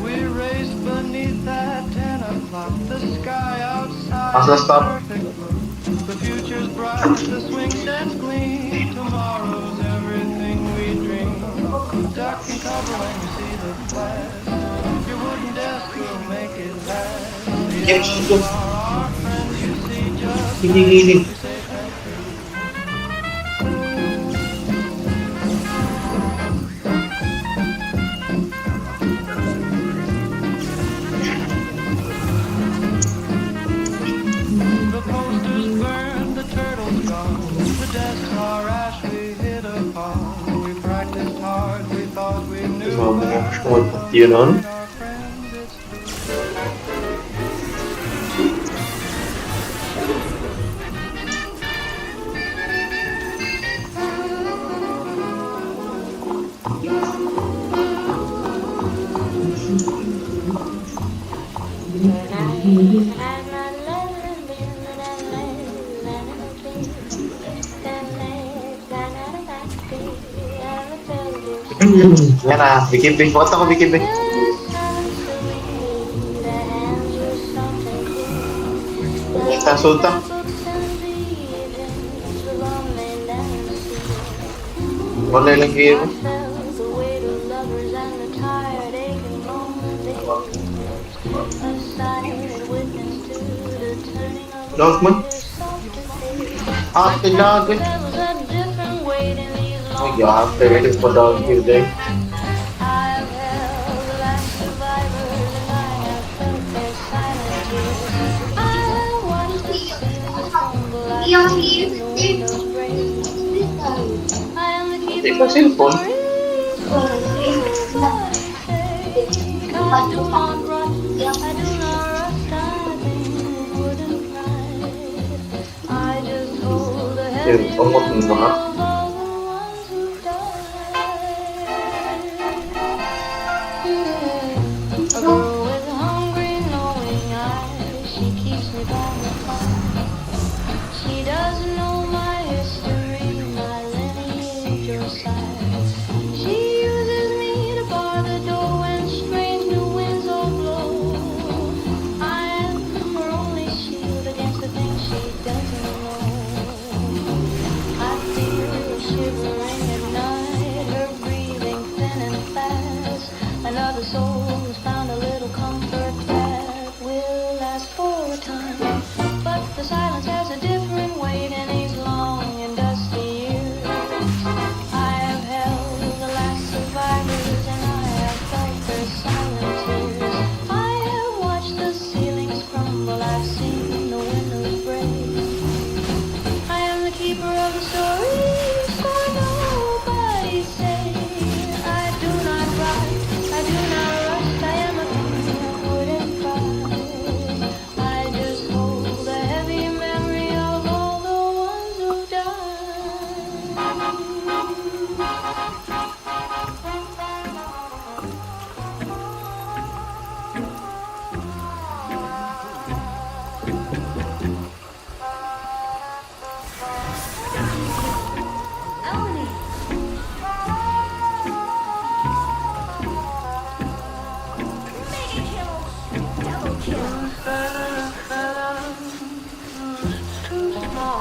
We race beneath that 10 o'clock. The sky outside Asa is stop? perfect blue. The future's bright, the swing sets gleam. Tomorrow's everything we dream. Duck and cover when you see the flash. Your wooden desk will make it last. The Yes, atoms yes. are our friends, you see, just Hinihiling. safe and free. The posters burn, the turtles gone. The desks are ash we hit upon. We practiced hard, we thought we knew. So, yun nun. Our friends, it's Yan na, Bikibi. Bakit ako Bikibi? Sa sulta. Wala lang kayo. Log mo? Ah, tilagan. Oh, yeah, pwede pa daw yun din. Yung here, Hindi pa cellphone. Yung umot ng mga.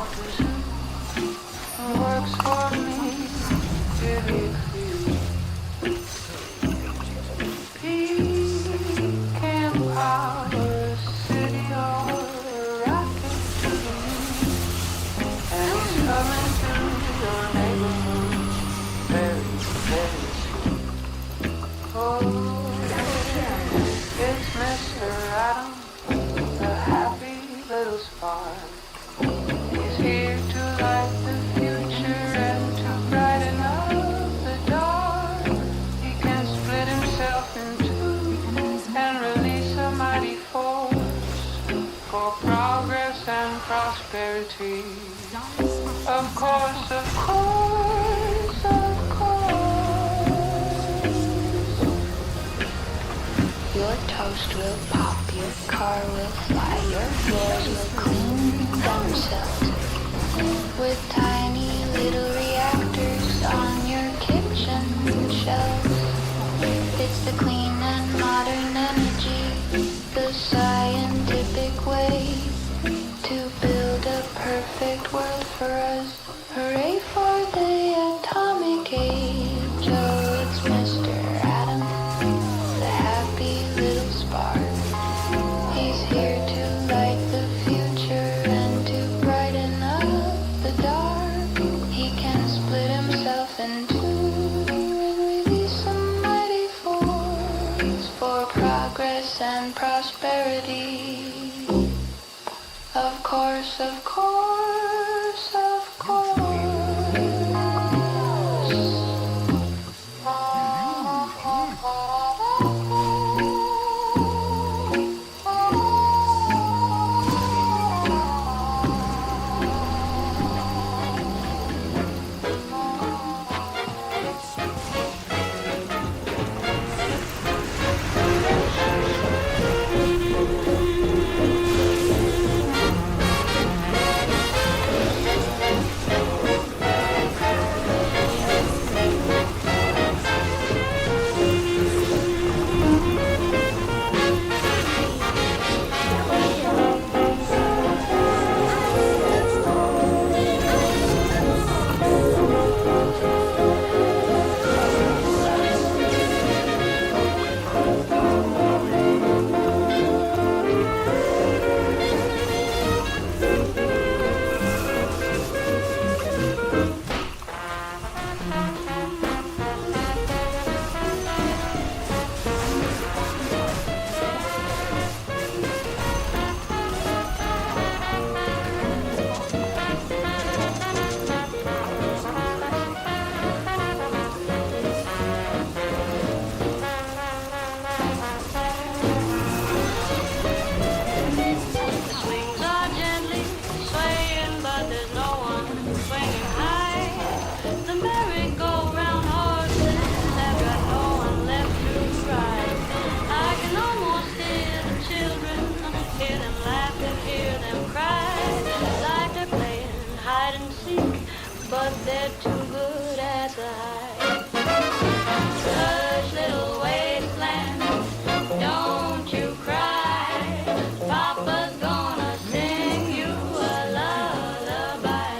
offers and works for me. Pecan power, city or a rocket to the moon, and he's coming through your neighborhood, very, very soon. Oh, it's Mr. Adam, the happy little spark. He's here to light the future and to brighten up the dark. He can split himself in two and release a mighty force for progress and prosperity. Of course, of course, of course. Your toast will pop, your car will fly, your floors will clean themselves with tiny little reactors on your kitchen shelves. It's the clean and modern energy, the scientific way to build a perfect world for us. Hooray for the atomic age. Oh, it's Mr. Adam, the happy little spark. He's here to light the future and to brighten up the dark. He can split himself in two and release a mighty force for progress and prosperity. Of course, of course, of course. But they're too good at the hide. Hush, little wasteland, don't you cry. Papa's gonna sing you a lullaby.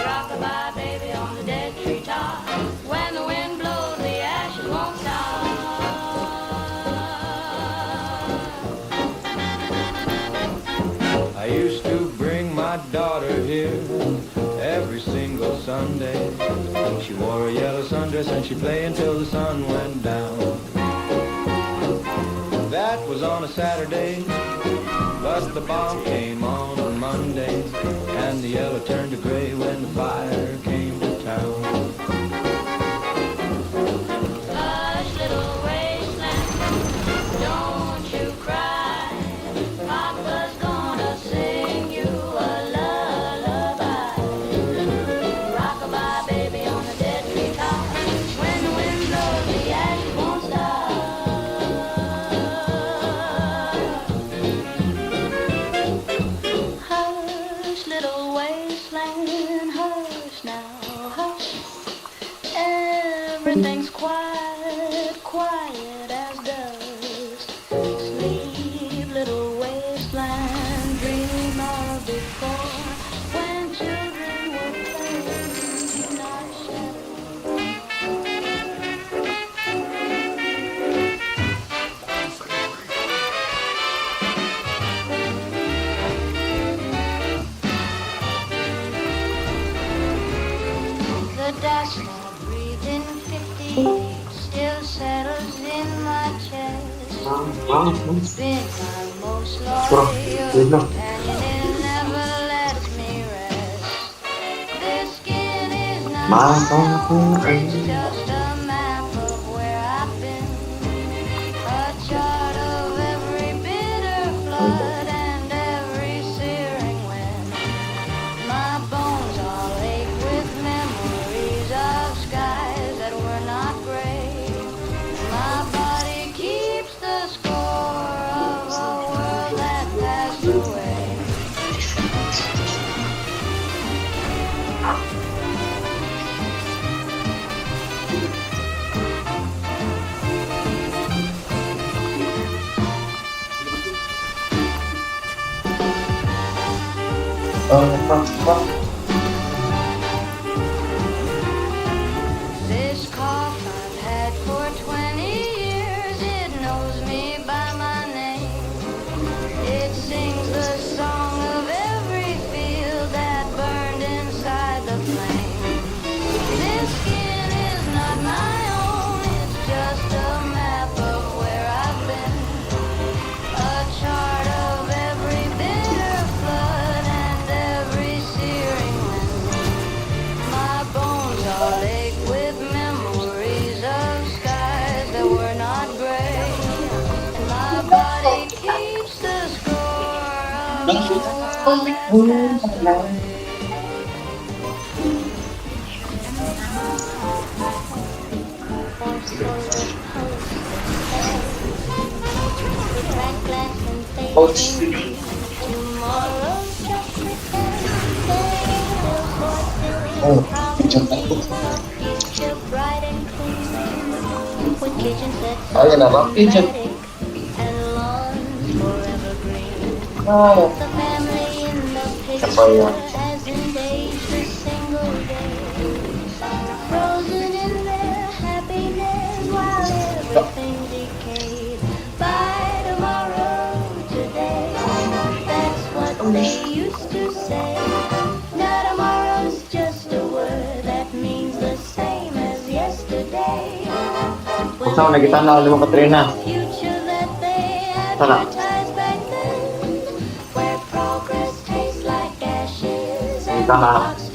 Rock-a-bye, baby, on the dead treetop. When the wind blows, the ashes won't stop. I used to bring my daughter here every single Sunday. She wore a yellow sundress and she'd play until the sun went down. That was on a Saturday, but the bomb came on Monday, and the yellow turned to gray when the fire came to town. Hush, little wasteland, don't you cry. Papa's gonna sing you a lullaby. Rock-a-bye, baby, on the dead treetop. When the wind blows, the ashes won't stop. Hush, little wasteland, stop breathing 50 still settles in my chest. It's been my most loyal companion, it never lets me rest. This skin is not my own, it's just a map of where I've been. A chart of every bitter flood and every searing wind. My bones all ache with memories of skies that were not gray. My body keeps the score of a world that passed away. This cough I've had for 20 years, it knows me by my name. It sings the song of every field that burned inside the flame. This skin is not my own, it's just a map of where I've been. A chart of every bitter flood and every searing wind. My bones all ache with memories of skies that were not gray. And my body keeps the score of a world that passed away. Ayan na ba? Pigeon. The family in the Kapal picture yan. hasn't aged a single day. Frozen in their happiness while everything decayed. By tomorrow, today. That's what they used to say. Now tomorrow's just a word that means the same as yesterday. Kung saan nakita na ako ng Katrina. Future that they Sana. advertised back then, where progress tastes like ashes and Sana. clocks